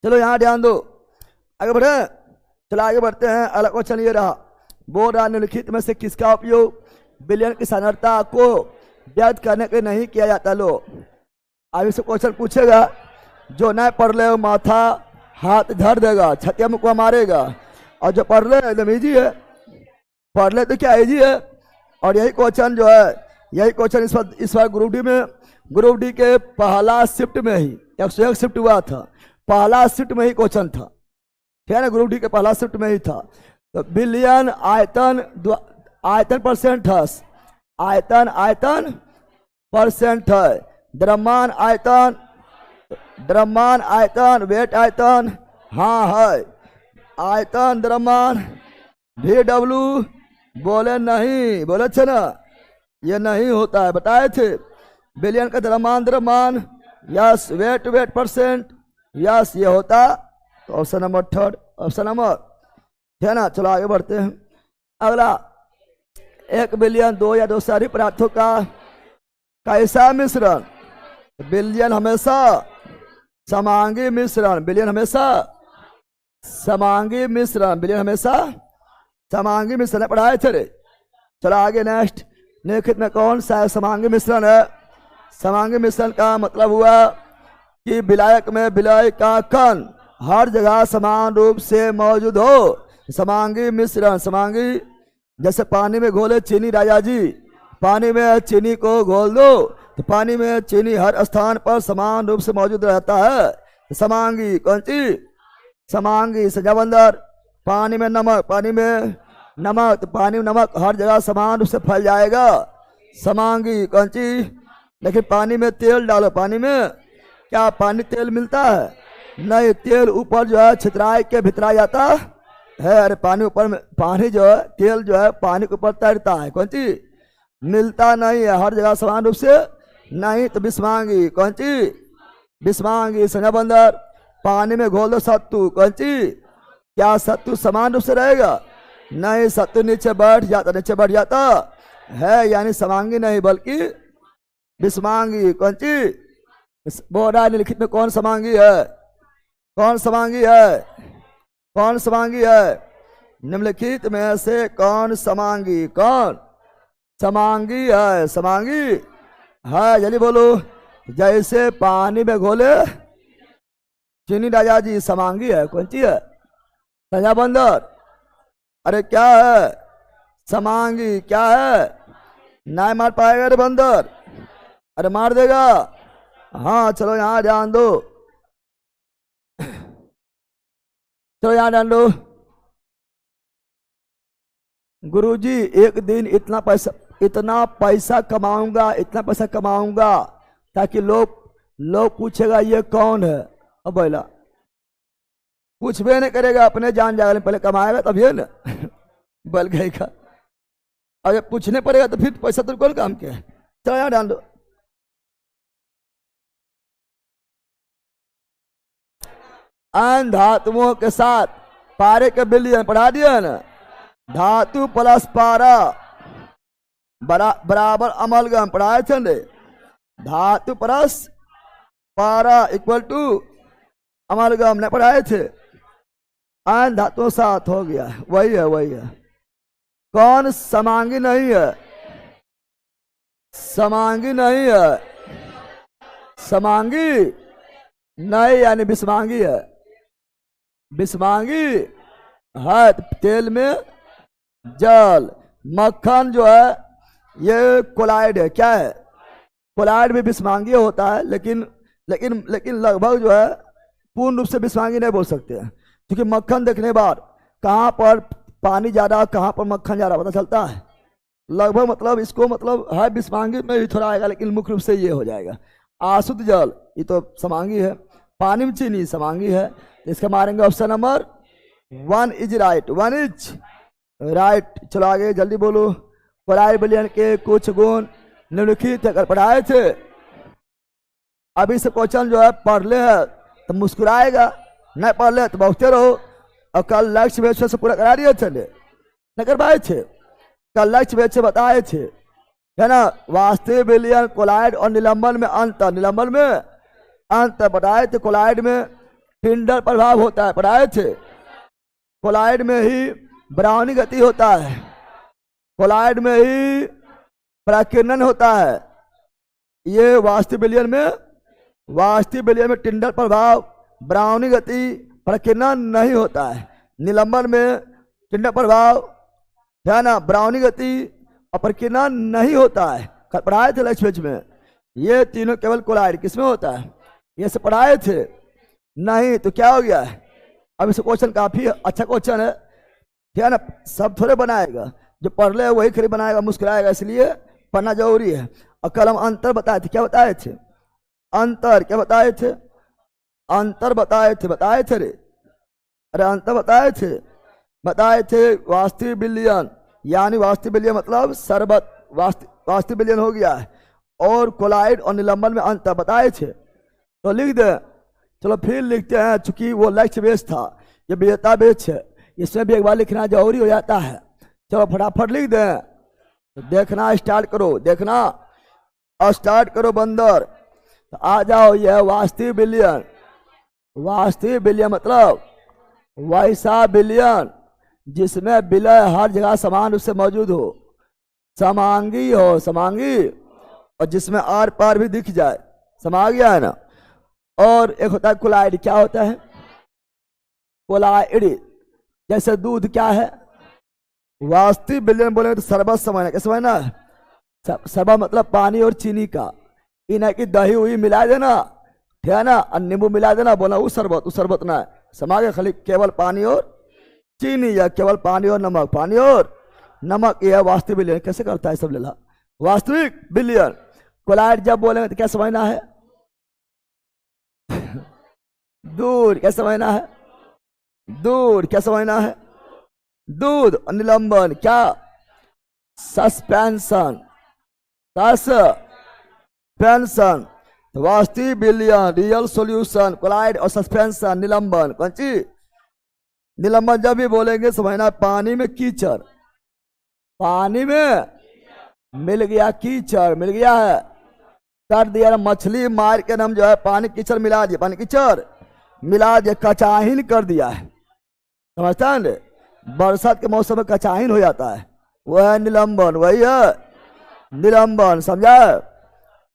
चलो यहाँ ध्यान दो, आगे बढ़े। चलो आगे बढ़ते हैं। अलग क्वेश्चन ये रहा, बोल रहा निम्नलिखित में से किसका उपयोग बिलियन की सांद्रता को व्यक्त करने के नहीं किया जाता? लो आगे से क्वेश्चन पूछेगा, जो न पढ़ ले माथा हाथ धर देगा, छतिया मुकवा मारेगा, और जो पढ़ ले एकदम इजी है, पढ़ ले तो क्या इजी है। और यही क्वेश्चन जो है, यही क्वेश्चन इस बार ग्रुप डी के पहला शिफ्ट में ही 101 शिफ्ट हुआ था, पहला शिफ्ट में ही क्वेश्चन था, ठीक है ना? ग्रुप डी के पहला शिफ्ट में ही था। तो बिलियन आयतन परसेंट है, आयतन परसेंट है, द्रव्यमान आयतन, वेट आयतन, हाँ है आयतन, द्रव्यमान VW बोले नहीं, बोले थे ना, ये नहीं होता है, बताए थे। बिलियन का द्रव्यमान यस, वेट परसेंट यस, ये होता। तो option number third, option number, है ना। चलो आगे बढ़ते हैं। अगला, 1 बिलियन 2 या 2 से अधिक पदार्थों का कैसा मिश्रण? बिलियन हमेशा समांगी मिश्रण, बिलियन हमेशा समांगी मिश्रण, बिलियन हमेशा समांगी मिश्रण पढ़ाए थे रे। चलो आगे नेक्स्ट, निम्नलिखित में कौन सा समांगी मिश्रण है? समांगी मिश्रण का मतलब हुआ कि विलायक में विलय का कण हर जगह समान रूप से मौजूद हो। समांगी मिश्रण, समांगी जैसे पानी में घोले चीनी, राजा जी पानी में चीनी को घोल दो तो पानी में चीनी हर स्थान पर समान रूप से मौजूद रहता है। समांगी कौन सी? समांगी सजाबंदर। पानी में नमक, पानी में नमक तो पानी में नमक हर जगह समान रूप से फैल जाएगा। समांगी कौन सी? लेकिन पानी में तेल डालो, पानी में क्या पानी तेल मिलता है? नहीं, तेल ऊपर जो है छितराई के भितरा जाता है। अरे पानी ऊपर में, पानी जो है तेल जो है पानी के ऊपर तैरता है। कौन सी? मिलता नहीं है हर जगह समान रूप से। नहीं तो बिस्मांगी कौन सी? बिस्मांगी सजाबंदर। पानी में घोल दो सत्तू, कौन सी? क्या सत्तू समान रूप से रहेगा? नहीं, सत्तू नीचे बैठ जाता, नीचे बैठ जाता है, यानी समांगी नहीं बल्कि बिस्मांगी। कौन सी? बोल रहा है निम्नलिखित में कौन समांगी है? कौन समांगी है? कौन समांगी है? निम्नलिखित में से कौन समांगी, कौन समांगी है? समांगी है, जल्दी बोलो। जैसे पानी में घोले चीनी, राजा जी समांगी है। कौन सी है? सजाबंदर। अरे क्या है समांगी, क्या है? नहीं मार पाएगा रे बंदर, अरे मार देगा। हाँ चलो यहाँ ध्यान दो, चलो यहाँ ध्यान दो। गुरुजी एक दिन इतना पैसा कमाऊंगा, इतना पैसा कमाऊंगा ताकि लोग पूछेगा ये कौन है। अब बोला कुछ भी नहीं करेगा, अपने जान जाएगा, पहले कमाएगा तभी है ना। बल गए का अगर पूछने पड़ेगा तो फिर पैसा तो कौन काम के। चलो यहाँ ध्यान दो। अन धातुओं के साथ पारे के बिलियन पढ़ा दिया ना। धातु प्लस पारा बराबर अमलगम पढ़ाए थे। धातु प्लस पारा इक्वल टू अमलगम ने पढ़ाए थे। अन धातु साथ हो गया, वही है, वही है। कौन समांगी नहीं है? समांगी नहीं है, समांगी नहीं यानी बिस्मांगी है। बिस्मांगी है तेल में जल, मक्खन जो है ये कोलाइड है। क्या है? कोलाइड भी बिस्मांगी होता है, लेकिन लगभग जो है पूर्ण रूप से बिस्मांगी नहीं बोल सकते हैं, क्योंकि मक्खन देखने बाद कहाँ पर पानी ज्यादा कहाँ पर मक्खन ज्यादा पता चलता है। लगभग मतलब इसको मतलब है बिस्मांगी में ही थोड़ा आएगा, लेकिन मुख्य रूप से ये हो जाएगा। आशुद्ध जल ये तो समांगी है, पानी में चीनी समांगी है। इसका मारेंगे option number 1 is right, 1 is right. चलो आगे जल्दी बोलो। कोलाइड विलयन के कुछ गुण निम्नलिखित अगर पढ़ाए थे। अभी से क्वेश्चन जो है पढ़ ले है तो मुस्कुराएगा, नहीं पढ़ ले तो बहुते रहो। और कल लक्ष्य वेक्ष्य से पूरा करा दिए थे, नहीं कर पाए थे। कल लक्ष्य वेक्ष्य बताए थे, है ना। वास्तविक विलयन कोलाइड और निलंबन में अंतर, निलंबन में अंतर बताए थे। कोलाइड में टिंडल प्रभाव होता है, पढ़ाए थे। कोलाइड में ही ब्राउनी गति होता है, कोलाइड में ही प्रकीर्णन होता है। ये वास्तविक विलयन में टिंडल प्रभाव, ब्राउनी गति, प्रकीर्णन नहीं होता है। निलंबन में टिंडल प्रभाव, है ना, ब्राउनी गति और प्रकीर्णन नहीं होता है। पढ़ाए थे लक्ष्य में। ये तीनों केवल कोलाइड किसमें होता है, ये सब पढ़ाए थे। नहीं तो क्या हो गया है। अब इस क्वेश्चन काफी अच्छा क्वेश्चन है ना। सब थोड़े बनाएगा, जो पढ़ ले वही खरी बनाएगा, मुस्कुराएगा, इसलिए पढ़ना जरूरी है। और कल हम अंतर बताए थे, क्या बताए थे? अंतर क्या बताए थे? अंतर बताए थे रे, अरे अंतर बताए थे। वास्तविक विलयन यानी वास्तविक विलयन मतलब सरबत वास्तविक विलयन हो गया है। और कोलाइड और निलंबन में अंतर बताए थे, तो लिख दे। चलो फिर लिखते हैं, चूंकि वो लक्ष्य बेस था, ये विजेता बेस है, इसमें भी एक बार लिखना जरूरी हो जाता है। चलो फटाफट लिख दें, देखना स्टार्ट करो, देखना और स्टार्ट करो बंदर। तो आ जाओ, यह वास्तविक विलयन। वास्तविक विलयन मतलब वैसा विलयन जिसमें विलय हर जगह समान रूप से मौजूद हो, समांगी हो, समांगी और जिसमें आर पार भी दिख जाए, समा गया है ना। और एक होता है कोलाइड। क्या होता है कोलाइड? जैसे दूध क्या है, वास्तविक विलयन बोले तो शरबत समझना। क्या समझना? शरबत मतलब पानी और चीनी का। इन्हें की दही हुई मिला देना, ठीक है ना, और नींबू मिला देना, बोला वो शरबत ना है। समा गया? खाली केवल पानी और चीनी या केवल पानी और नमक, पानी और नमक, यह वास्तविक विलयन। कैसे करता है सब लीला? वास्तविक विलयन। कोलाइड जब बोलेंगे तो क्या समझना है? दूध। क्या समझना है? दूध। क्या समझना है? दूध। निलंबन क्या? सस्पेंशन। सस्पेंशन। वास्तविक विलयन, रियल सॉल्यूशन, कोलाइड और सस्पेंशन, निलंबन। कौन सी? निलंबन जब भी बोलेंगे समझना पानी में कीचड़, पानी में मिल गया कीचड़, मिल गया है, कर दिया मछली मार के हम जो है पानी कीचड़ मिला दिया, पानी कीचड़ मिला दिया, कचाहीन कर दिया है। समझता है? बरसात के मौसम में कचाहीन हो जाता है, वह है निलंबन, वही है निलंबन। समझा?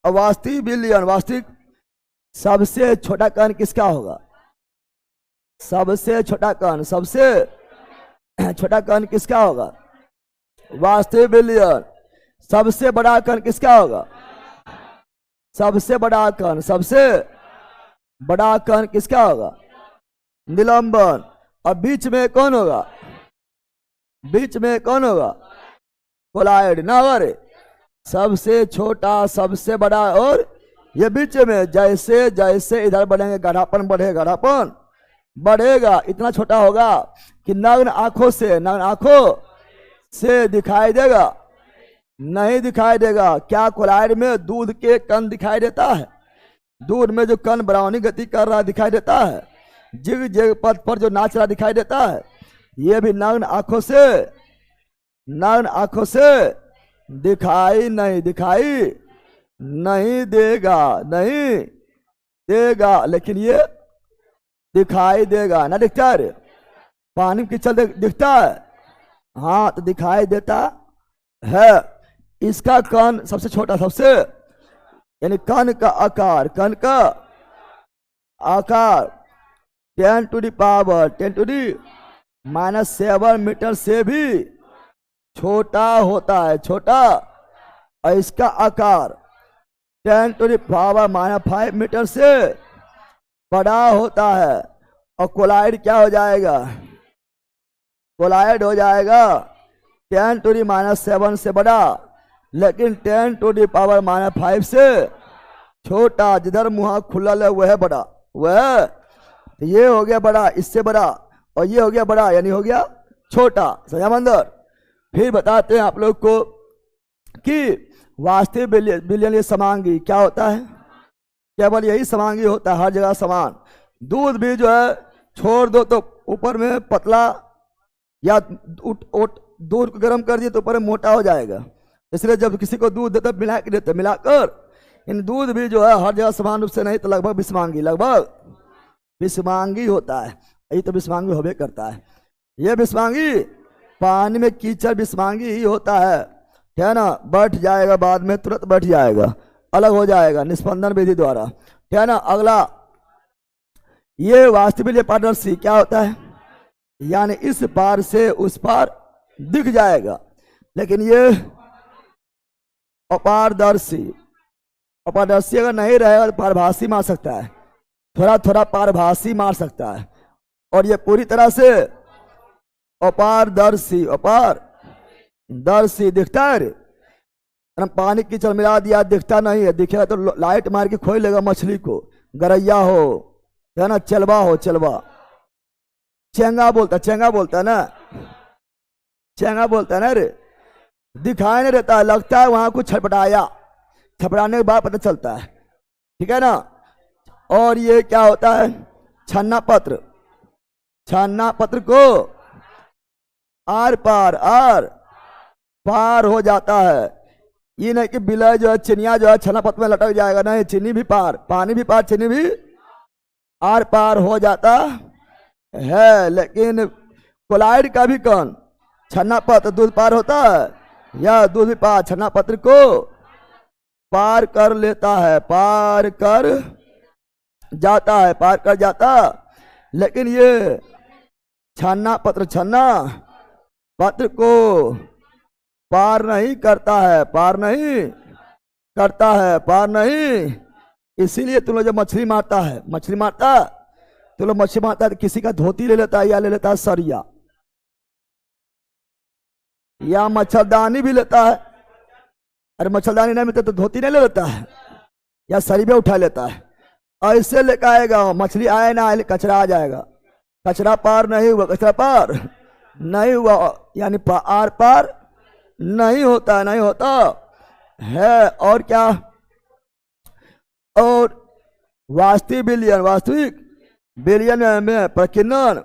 और वास्तविक विलयन, वास्तविक सबसे छोटा कण किसका होगा? सबसे छोटा कण, सबसे छोटा कण किसका होगा? वास्तविक विलयन। सबसे बड़ा कण किसका होगा? सबसे बड़ा कण, सबसे बड़ा कण किसका होगा? निलंबन। और बीच में कौन होगा? बीच में कौन होगा? कोलाइड ना। और सबसे छोटा, सबसे बड़ा, और ये बीच में जैसे जैसे इधर बढ़ेंगे गाढ़ापन बढ़ेगा, गाढ़ापन बढ़ेगा, इतना छोटा होगा कि नग्न आंखों से दिखाई देगा? नहीं दिखाई देगा। क्या कोलाइड में दूध के कण दिखाई देता है? दूध में जो कण ब्राउनी गति कर रहा दिखाई देता है, जिग जिग पथ पर जो नाच रहा दिखाई देता है, ये भी नग्न आंखों से दिखाई नहीं देगा, लेकिन ये दिखाई देगा ना। दिखता है? पानी में कीचड़ दिखता है, हाँ, तो दिखाई देता है। इसका कण सबसे छोटा, सबसे यानी कण का आकार 10⁻⁻⁷ मीटर से भी छोटा होता है, छोटा। और इसका आकार 10⁻⁵ मीटर से बड़ा होता है। और कोलाइड क्या हो जाएगा? कोलाइड हो जाएगा 10⁻⁷ से बड़ा, लेकिन 10⁻⁵ से छोटा। जिधर मुंह खुला है वह बड़ा, वह तो ये हो गया बड़ा, इससे बड़ा, और ये हो गया बड़ा, यानी हो गया छोटा। समझा मंदर? फिर बताते हैं आप लोग को कि वास्तविक विलयन ये समांगी क्या होता है? केवल यही समांगी होता है, हर जगह समान। दूध भी जो है छोड़ दो तो ऊपर में पतला, या दूध को गर्म कर दिए तो ऊपर में मोटा हो जाएगा। इसलिए जब किसी को दूध देते मिला के देते, मिलाकर। इन दूध भी जो है हर जगह समान रूप से नहीं, तो लगभग विषमांगी होता है। यही तो विषमांगी होबे करता है। ये विषमांगी पानी में कीचड़ विषमांगी ही होता है, ठीक है ना। बैठ जाएगा, बाद में तुरंत बैठ जाएगा, अलग हो जाएगा निस्पंदन विधि द्वारा, ठीक है ना। अगला ये वास्तविक पारदर्शी क्या होता है? यानी इस पार से उस पार दिख जाएगा, लेकिन ये अपारदर्शी अगर नहीं रहेगा तो पारभासी मार सकता है, थोड़ा थोड़ा पारभासी मार सकता है। और ये पूरी तरह से अपारदर्शी दिखता है। पानी कीचड़ मिला दिया, दिखता नहीं है, दिखेगा तो लाइट मार के खोई लेगा मछली को, गरैया हो, है ना, चलवा चेंगा बोलता है ना, चेंगा बोलता है ना रे। दिखाई नहीं देता, लगता है वहां कुछ छटपटाने के बाद पता चलता है, ठीक है ना। और ये क्या होता है? छन्ना पत्र को आर पार हो जाता है। ये नहीं कि बिलय जो है, चिनिया जो है छन्ना पत्र में लटक जाएगा, नहीं, चीनी भी पार, पानी भी पार, चीनी भी आर पार हो जाता है। लेकिन कोलाइड का भी कण छन्ना पत्र दूध पार होता है, या दूध भी पार छन्ना पत्र को पार कर लेता है, पार कर जाता है, पार कर जाता। लेकिन ये छन्ना पत्र को पार नहीं करता है, पार नहीं करता है, पार नहीं। इसीलिए तुम लोग जब मछली मारता है, तो लोग मछली मारता है तो किसी का धोती ले लेता है या ले लेता है सरिया, या मच्छरदानी भी लेता है। अरे मच्छरदानी नहीं मिलता तो धोती नहीं ले लेता है या सरी में उठा लेता है। ऐसे लेकर आएगा, मछली आए ना आए कचरा आ जाएगा। कचरा पार नहीं हुआ, कचरा पार नहीं हुआ, यानी आर पार नहीं होता, नहीं होता है। और क्या, और वास्तविक बिलियन में प्रकीर्णन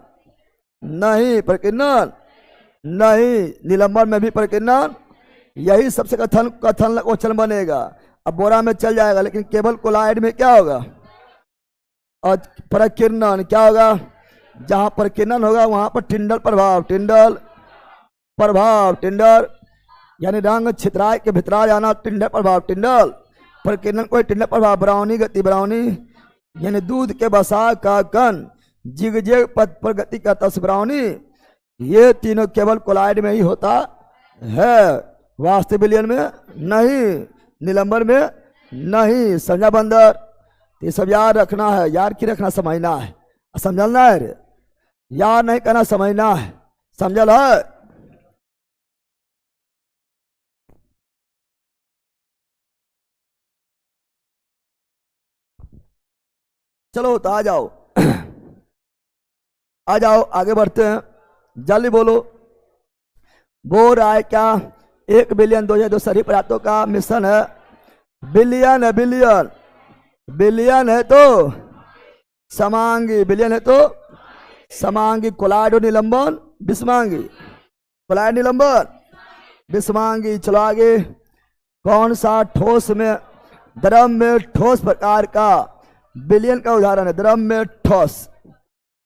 नहीं, प्रकीर्णन नहीं, निलंबन में भी प्रकीर्णन। यही सबसे कथन वचन बनेगा। अब बोरा में चल जाएगा, लेकिन केवल कोलाइड में क्या होगा, और प्रकीर्णन क्या होगा। जहां प्रकीर्णन होगा वहां पर टिंडल प्रभाव, टिंडल यानी रंग छितराय के भितरा जाना, टिंडल प्रभाव, टिंडल प्रकीर्णन कोई टिंडल प्रभाव। ब्राउनी गति, ब्राउनी यानी दूध के बसा का कण जिग पथ पर गति करता ब्राउनी। ये तीनों केवल कोलाइड में ही होता है, वास्तविक बिलियन में नहीं, निलंबन में नहीं। समझा बंदर, ये सब याद रखना है, याद की रखना, समझना है, समझना है रे, याद नहीं करना, समझना है, समझल है। चलो तो आ जाओ आ जाओ, आगे बढ़ते हैं, जल्दी बोलो। बोल रहा है क्या, 1 बिलियन 2 सभी पदार्थों का मिश्रण है। बिलियन है, बिलियन है तो समांगी, बिलियन है तो समांगी। कोलाइड निलंबन विषमांगी, कोलाइड निलंबन विषमांगी। चलो आगे, कौन सा ठोस में, द्रव में ठोस प्रकार का बिलियन का उदाहरण है। द्रव में ठोस,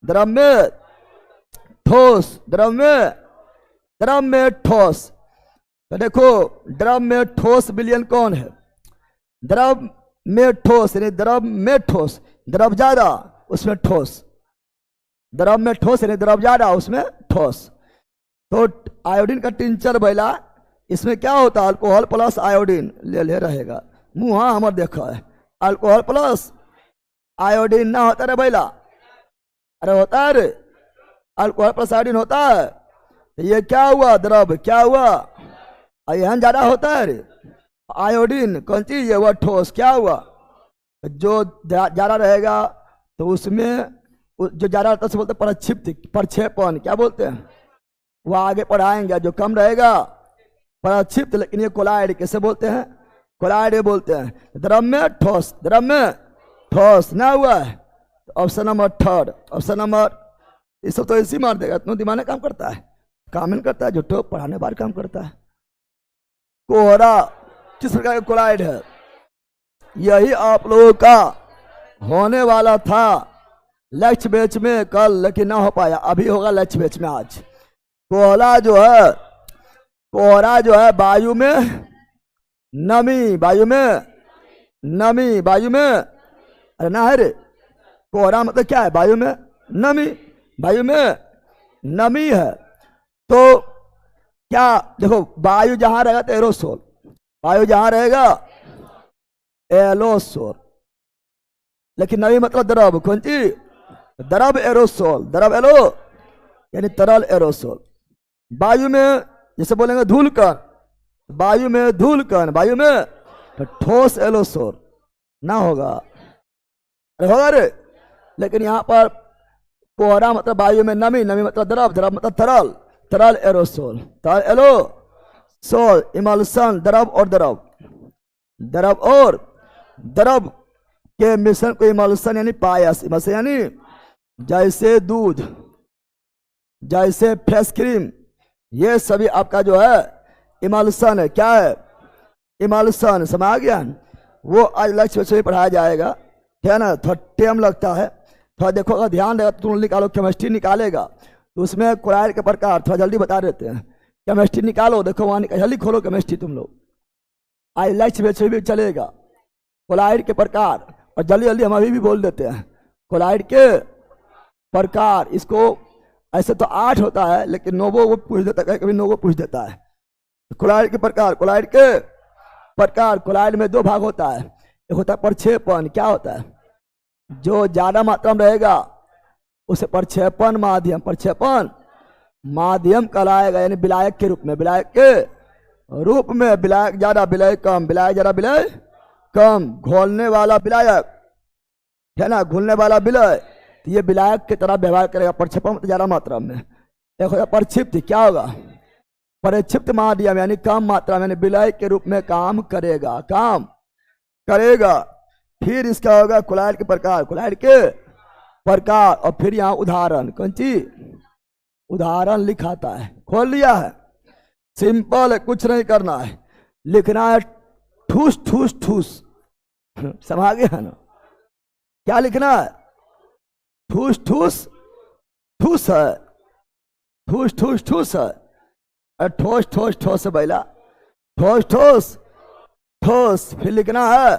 द्रव में ठोस, द्रव में ठोस। तो देखो, द्रव में ठोस बिलियन कौन है। द्रव में ठोस यानी द्रव में ठोस, द्रव ज्यादा उसमें ठोस, द्रव में ठोस यानी द्रव ज्यादा उसमें ठोस। तो आयोडीन का टिंचर बैला, इसमें क्या होता है, अल्कोहल प्लस आयोडीन ले रहेगा। मुँह हाँ हमारे देखा है, अल्कोहल प्लस आयोडीन ना होता रे बैला, अरे होता है रे, अल्कोहल प्लस आयोडीन होता है। ये क्या हुआ, द्रव क्या हुआ, यहाँ ज्यादा होता है रे आयोडीन, कौन चीज है वह ठोस, क्या हुआ, जो ज्यादा रहेगा तो उसमें जो ज्यादा रहता है बोलते हैं प्रक्षिप्त, प्रक्षेपण क्या बोलते हैं, वो आगे पढ़ाएंगे। जो कम रहेगा प्रक्षिप्त, लेकिन ये कोलाइड कैसे बोलते हैं, कोलाइड बोलते हैं। द्रव में ठोस, द्रव में ठोस ना हुआ है। ऑप्शन नंबर 3, ऑप्शन नंबर, ये सब तो ऐसे ही मार देगा, इतना दिमाग काम करता है, काम नहीं करता है, जो तो पढ़ाने बार काम करता है। कोहरा किस प्रकार का कोलाइड है, यही आप लोगों का होने वाला था लक्ष्य बेच में कल, लेकिन ना हो पाया, अभी होगा लक्ष्य बेच में आज। कोहरा जो है, कोहरा जो है वायु में नमी, वायु में नमी, वायु में, अरे ना है रे, कोहरा मतलब क्या है, वायु में नमी, वायु में नमी है। तो क्या देखो, वायु जहां रहेगा तो एरोसोल, वायु जहां रहेगा एरोसोल, लेकिन नमी मतलब द्रव, कौन सी, द्रव एरोसोल, द्रव एलो यानी तरल एरोसोल। वायु में जैसे बोलेंगे धूल कण, वायु में धूल कण, वायु में तो ठोस एरोसोल ना होगा, अरे होगा रे। लेकिन यहाँ पर कोहरा मतलब वायु में नमी, नमी मतलब द्रव, द्रव मतलब तरल, तरल एरोसोल, तरल एरोसोल, इमल्सन द्रव और द्रव, द्रव और द्रव के मिश्रण को इमल्सन यानी पायस, इमल्सन यानी जैसे दूध, जैसे फेस क्रीम, ये सभी आपका जो है इमल्सन है। क्या है इमल्सन, समझ आ गया। वो आज लक्ष्य से पढ़ाया जाएगा, ठीक है ना, थोड़ा टाइम लगता है, थोड़ा देखो, अगर ध्यान देगा तो तुम निकालो, केमिस्ट्री निकालेगा तो उसमें कोलाइड के प्रकार थोड़ा जल्दी बता देते हैं। केमिस्ट्री निकालो, देखो वहाँ जल्दी खोलो केमिस्ट्री तुम लोग। आईलैक्स में से भी चलेगा। कोलाइड के प्रकार, और जल्दी जल्दी हम अभी भी बोल देते हैं कोलाइड के प्रकार। इसको ऐसे तो 8 होता है, लेकिन नोवो को पूछ देता है, कभी नोवो पूछ देता है। कोलाइड के प्रकार, कोलाइड के प्रकार। कोलाइड में 2 भाग होता है, एक होता है प्रक्षेपण। क्या होता है? जो ज्यादा मात्रा में रहेगा उसे प्रक्षेपण माध्यम, प्रक्षेपण माध्यम कहलाएगा, यानी विलायक के रूप में, विलायक के रूप में। विलायक ज्यादा, विलायक कम, विलायक ज्यादा, विलय कम। घोलने वाला विलायक है ना, घुलने वाला विलय, तो ये विलायक की तरह व्यवहार करेगा। प्रक्षेपण ज्यादा मात्रा में। एक होता है प्रक्षिप्त। क्या होगा? प्रक्षिप्त माध्यम, यानी कम मात्रा में, विलय के रूप में काम करेगा, काम करेगा। फिर इसका होगा कोलाइड के प्रकार, कोलाइड के प्रकार। और फिर यहाँ उदाहरण, कौन चीज? उदाहरण लिखाता है। खोल लिया है, सिंपल है, कुछ नहीं करना है, लिखना है ठूस ठूस ठूस। समझ गया ना? क्या लिखना है? ठूस ठूस ठूस है, ठूस ठूस ठूस है, और ठोस ठोस ठोस है बैला, ठोस ठोस ठोस। फिर लिखना है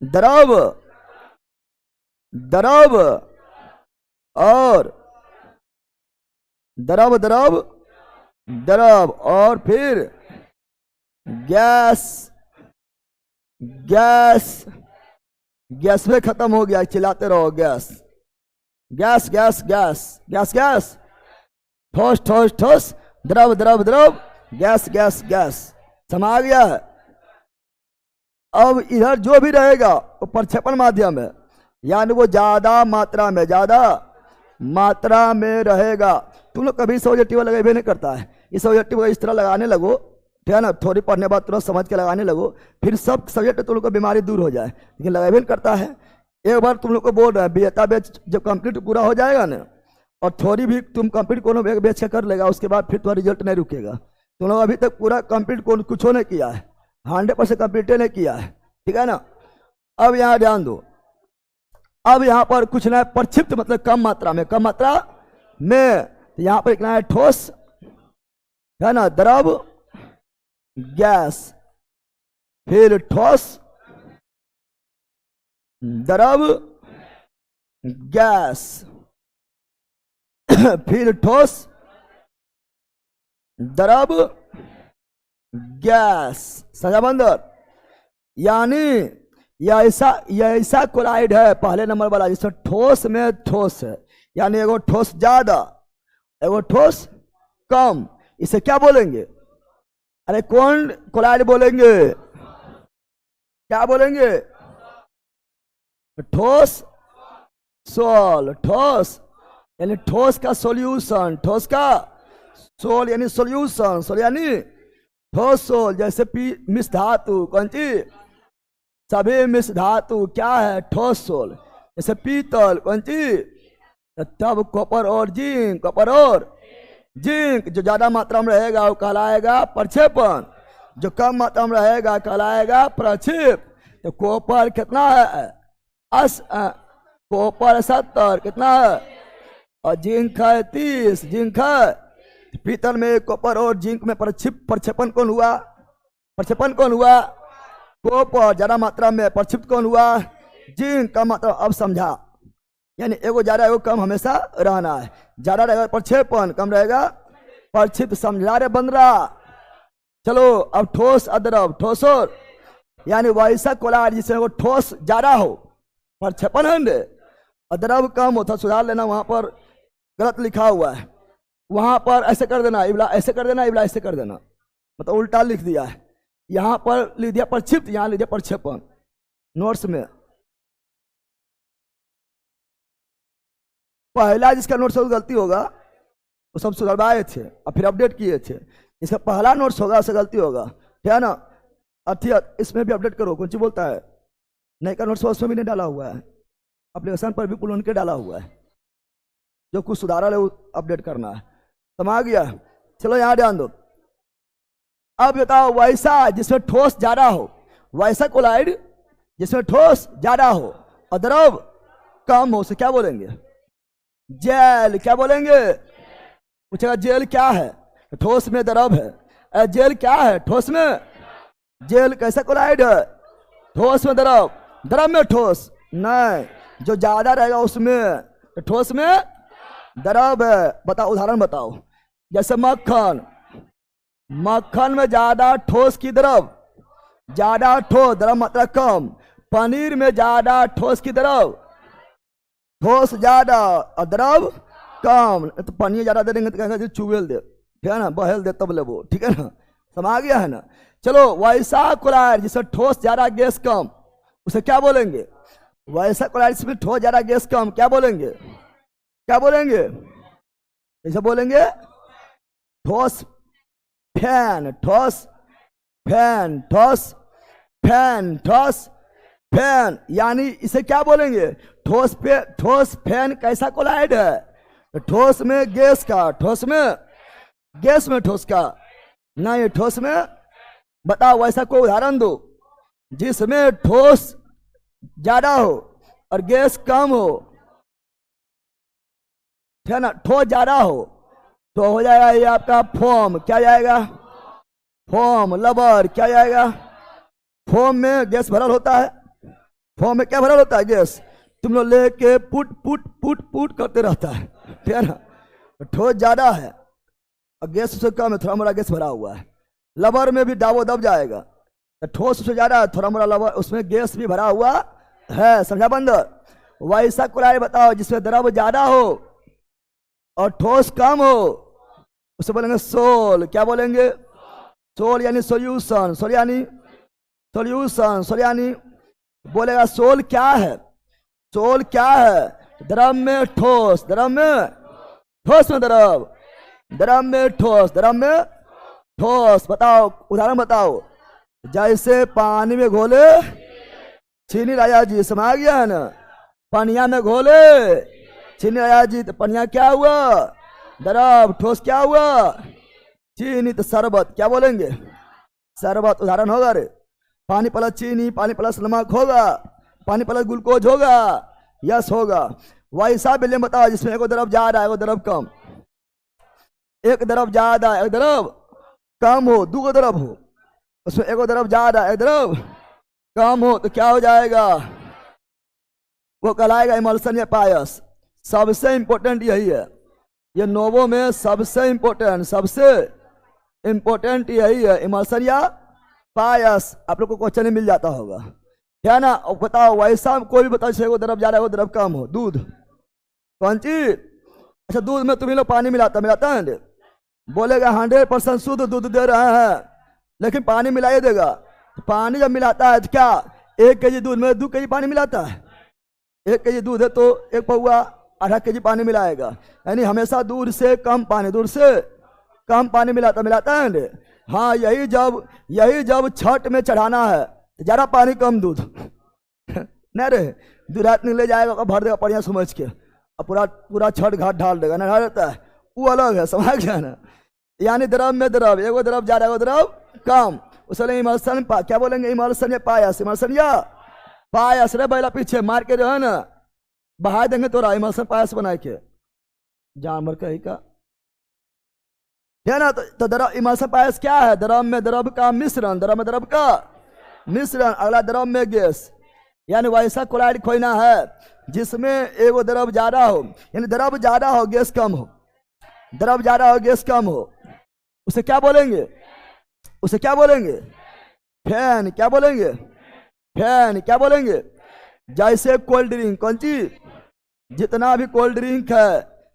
द्रव, द्रव, और द्रव, द्रव, द्रव, और फिर गैस, गैस। गैस में खत्म हो गया, चिल्लाते रहो, gas, gas, gas, gas, gas, gas, ठोस ठोस ठोस, द्रव द्रव द्रव, गैस गैस गैस। समा गया है। अब इधर जो भी रहेगा वो प्रक्षेपण माध्यम है, यानी वो ज्यादा मात्रा में, ज्यादा मात्रा में रहेगा। तुम लोग कभी सब्जेक्टिव लगाए नहीं करता है, इस सब्जेक्टिव इस तरह लगाने लगो, ठीक है ना, थोड़ी पढ़ने बाद तुरंत समझ के लगाने लगो, फिर सब सब्जेक्ट तुम लोग को बीमारी दूर हो जाए। लेकिन लगाए नहीं करता है। एक बार तुम लोग को बोल रहे हैं बीएता बैच जब कंप्लीट पूरा हो जाएगा ना, और थोड़ी भी तुम कंप्लीट कोनो बैच का कर लेगा, उसके बाद फिर तुम्हारा रिजल्ट नहीं रुकेगा। तुम लोग अभी तक पूरा कंप्लीट कुछ नहीं किया है, 100% कंप्लीट नहीं किया है, ठीक है ना। अब यहाँ ध्यान दो, अब यहाँ पर कुछ ना, प्रक्षिप्त मतलब कम मात्रा में, कम मात्रा में। तो यहाँ पर लिखना है ठोस, है ना, द्रव, गैस, फिर ठोस, द्रव, गैस, फिर ठोस, द्रव, गैस। सजाबंदर, यानी यह ऐसा कोलाइड है पहले नंबर वाला जिसमें ठोस में ठोस है, यानी एगो ठोस ज्यादा, एगो ठोस कम। इसे क्या बोलेंगे? अरे कौन कोलाइड बोलेंगे? क्या बोलेंगे? ठोस सोल, ठोस यानी ठोस का सॉल्यूशन, ठोस का सोल यानी सॉल्यूशन, सोल यानी ठोस सोल। जैसे मिश्र धातु, कौन सी? सभी मिश्र धातु क्या है? ठोस सोल। जैसे पीतल, कौन सी? तब कॉपर और जिंक, कॉपर और जिंक। जो ज्यादा मात्रा में रहेगा वो कहलाएगा प्रक्षेपण, जो कम मात्रा में रहेगा कहलाएगा प्रक्षिप्त। तो कॉपर कितना है? कॉपर 70, कितना है? और जिंक है 30, जिंक है। पीतल में कॉपर और जिंक में प्रक्षेपण कौन हुआ? प्रक्षेपण कौन हुआ? कॉपर ज्यादा मात्रा में, प्रक्षिप्त कौन हुआ? जिंक कम मात्रा। अब समझा, यानी एगो ज्यादा एगो कम हमेशा रहना है। ज्यादा रहेगा प्रक्षेपण, कम रहेगा प्रक्षिप्त। समझा रे बंदरा? चलो अब ठोस अद्रव, ठोस और यानी वैसा कोलाइड जिसमें वो ठोस ज्यादा हो, प्रक्षेपण है, अद्रव कम होता। सुधार लेना, वहां पर गलत लिखा हुआ है, वहां पर ऐसे कर देना, इबला ऐसे कर देना, इबला ऐसे कर देना, मतलब उल्टा लिख दिया है। यहां पर लिख दिया प्रक्षिप्त, यहां लिख दिया प्रक्षेपण नोट्स में। पहला जिसका नोट्स गलती होगा वो सब सुधरवाए थे और फिर अपडेट किए थे। इसका पहला नोट्स होगा उससे गलती होगा, ठीक है ना। अच्छा इसमें भी अपडेट करो, कौन सी बोलता है? नई का नोट्स उसमें भी नहीं डाला हुआ है, एप्लीकेशन पर भी पुल उनके डाला हुआ है। जो कुछ सुधारा है वो अपडेट करना है। समझ गया? चलो यहाँ ध्यान दो। अब बताओ वैसा जिसमें ठोस ज्यादा हो, वैसा कोलाइड जिसमें ठोस ज्यादा हो और द्रव कम हो, उसे क्या बोलेंगे? जेल। क्या बोलेंगे? पूछेगा जेल क्या है? ठोस में द्रव है। जेल क्या है? ठोस में जेल कैसा कोलाइड है? ठोस में द्रव, द्रव में ठोस नहीं, जो ज्यादा रहेगा उसमें, तो ठोस में द्रव है। बताओ उदाहरण बताओ। जैसे मक्खन, मक्खन में ज्यादा ठोस की द्रव, ज्यादा ठोस, द्रव मात्रा कम। पनीर में ज्यादा ठोस की द्रव, ठोस ज्यादा और द्रव कम। तो पनीर ज्यादा दे देंगे तो कहेंगे चुबेल दे, ठीक है ना, बहेल दे तब ले वो, ठीक है ना, समझ गया है ना। चलो वैसा कोलाइड जिसमें ठोस ज्यादा गैस कम, उसे क्या बोलेंगे? वैसा कोलाइड जिसमें ठोस ज्यादा गैस कम, क्या बोलेंगे? क्या बोलेंगे? ऐसे बोलेंगे ठोस फैन, ठोस फैन, ठोस फैन, ठोस फैन। यानी इसे क्या बोलेंगे? ठोस पे ठोस फैन कैसा कोलाइड है? तो ठोस में गैस का, ठोस में गैस में ठोस का नहीं, ठोस में। बताओ वैसा कोई उदाहरण दो जिसमें ठोस ज्यादा हो और गैस कम हो, ठीक है ना, ठोस ज्यादा हो तो हो जाएगा ये आपका फोम। क्या जाएगा? फोम। लबर क्या जाएगा? फोम में गैस भरल होता है, फोम में क्या भरल होता है? गैस। तुम लोग लेके पुट पुट पुट पुट करते रहता है, ठीक है ना। तो ठोस ज्यादा है और गैस उससे कम है, थोड़ा मोड़ा गैस भरा हुआ है। लबर में भी दाबो दब जाएगा, तो ठोस उससे ज्यादा है, थोड़ा मोड़ा लबर उसमें गैस भी भरा हुआ है। समझा बंदर? वैसा कोलाइड बताओ जिसमें द्रव ज्यादा हो और ठोस कम हो, उसे बोलेंगे सोल। क्या बोलेंगे? सोल यानी सोल्यूशन, सोल यानी सोल्यूशन, सोल यानी बोलेगा सोल क्या है? सोल क्या है? द्रव में ठोस, द्रव में ठोस में द्रव, द्रव में ठोस, द्रव में ठोस। बताओ उदाहरण बताओ। जैसे पानी में घोले चीनी राजा जी, समझ गया है ना। पनिया में घोले चीनी राजा जी, तो पनिया क्या हुआ? द्रव। ठोस क्या हुआ? चीनी। तो शरबत क्या बोलेंगे? शरबत उदाहरण होगा रे। पानी प्लस चीनी, पानी प्लस नमक होगा, पानी प्लस ग्लूकोज होगा, यस होगा। वैसा विलियम बताओ जिसमें एक द्रव ज्यादा एक द्रव कम, एक द्रव ज्यादा एक द्रव कम हो, दो द्रव हो, उसमें एक द्रव ज्यादा एक द्रव कम हो, तो क्या हो जाएगा? वो कहलाएगा इमल्सन या पायस। सबसे इंपॉर्टेंट यही है, ये नोवो में सबसे इंपॉर्टेंट, सबसे इंपॉर्टेंट यही है, इमल्सन या पायस। आप लोग को क्वेश्चन मिल जाता होगा, क्या ना। और बताओ वैसा कोई भी बताओ वो द्रव ज्यादा वो द्रव कम हो। दूध कौन चीज? अच्छा दूध में तुम्हें लोग पानी मिलाता है, बोलेगा 100% शुद्ध दूध दे रहे हैं, लेकिन पानी मिलाइए देगा। पानी जब मिलाता है तो क्या 1 kg दूध में 2 kg पानी मिलाता है? 1 kg दूध है तो 1 पौआ आधा kg पानी मिलाएगा, यानी हमेशा दूध से कम पानी, दूध से कम पानी मिलाता है। हाँ यही जब छठ में चढ़ाना है तो ज्यादा पानी कम दूध नहीं रे, दूध रात ले जाएगा भर देगा बढ़िया समझ के, और पूरा छठ घाट ढाल देगा, ना रहता है वो अलग है, समझ गया ना। यानी द्रव में द्रव, एगो द्रव ज्यादा एगो द्रव कम, उसने इमल्सन क्या बोलेंगे? इमल्सन या पायस, इमल्सन या पायस। रे बैला पीछे मार के जो है ना बहा देंगे तोरा, इमल्सन पायस बना के जानवर कहीं का, है ना। तो द्रव इमल्सन पायस क्या है? द्रव में द्रव का मिश्रण, द्रव में द्रव का मिश्रण। अगला द्रव में गैस, यानी वैसा कोलाइड खोजना है जिसमें एगो द्रव ज्यादा हो, यानी द्रव ज्यादा हो गैस कम हो, द्रव ज्यादा हो गैस कम हो, उसे क्या बोलेंगे? उसे क्या बोलेंगे? फैन। क्या बोलेंगे? फैन। क्या बोलेंगे? जैसे कोल्ड ड्रिंक, कौन चीज? जितना भी कोल्ड ड्रिंक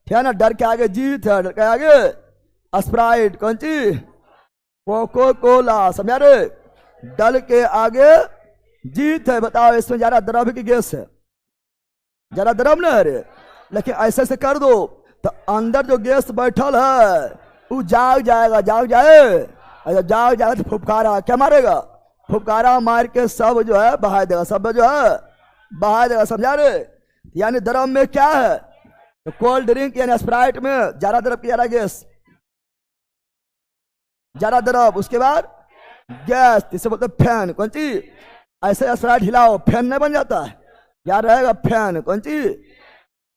है ना, डर के आगे जीत है, डर के आगे स्प्राइट, कौन चीज? कोको कोला, समझा रे। डल के आगे जीत है। बताओ इसमें ज्यादा द्रव की गैस है, ज्यादा द्रव न है रे, लेकिन ऐसे से कर दो तो अंदर जो गैस बैठल है वो जाग जाएगा, जाग जाए। अच्छा जाग जाएगा तो फुफकारा क्या मारेगा? फुफकारा मार के सब जो है बहा देगा, सब जो है बहा देगा, समझा रे। यानी द्रव में क्या है? तो कोल्ड ड्रिंक यानी स्प्राइट में ज्यादा द्रव की ज्यादा गैस, ज्यादा द्रव, उसके बाद गैस, इसे बोलते फैन, कौन चीज? ऐसे स्प्राइट हिलाओ फैन नहीं बन जाता है, याद रहेगा फैन, कौन चीज?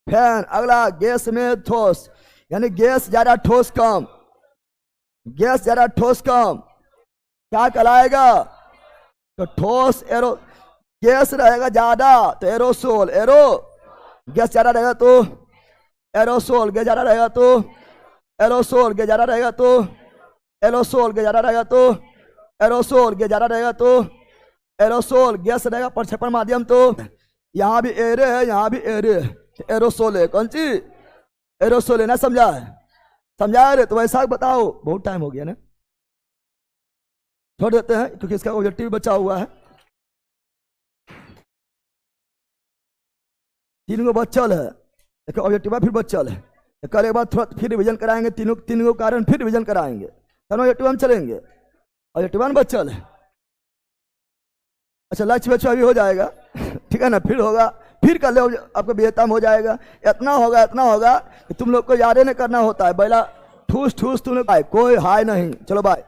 फैन। अगला गैस में ठोस, यानी गैस ज्यादा ठोस कम, गैस ज्यादा ठोस कम, क्या कहलाएगा? तो ठोस एरो गैस रहेगा ज्यादा तो एरोसोल, एरो गैस ज्यादा रहेगा तो एरोसोल, गैस ज्यादा रहेगा तो एरोसोल, गैस ज्यादा रहेगा तो एरोसोल, गैस ज्यादा रहेगा तो एरोसोल, गैस ज्यादा रहेगा तो एरोसोल, गैस रहेगा प्रक्षेपण माध्यम तो यहाँ भी एरे है, यहाँ भी एरे है, एरोसोल है। कौन सी? एरोसोल है ना, समझा है? समझा रे? तो वैसा बताओ, बहुत टाइम हो गया ना, छोड़ देते हैं क्योंकि इसका ऑब्जेक्टिव बचा हुआ है। तीन गो बच्चल है, देखो ऑब्जेक्टिव फिर बच्चल है, कल एक बार थोड़ा फिर रिविजन कराएंगे, तीन गो कारण फिर रिविजन कराएंगे, तब ऑब्जेक्टिव हम चलेंगे। ऑब्जेक्टिव बच्चल है। अच्छा लक्ष्य बच्चों अभी हो जाएगा ठीक है ना, फिर होगा, फिर कर लो, आपको बेहतम हो जाएगा। इतना होगा कि तुम लोग को याद नहीं करना होता है, पहला ठूस ठूस तुम लोग, कोई हाय नहीं। चलो बाय।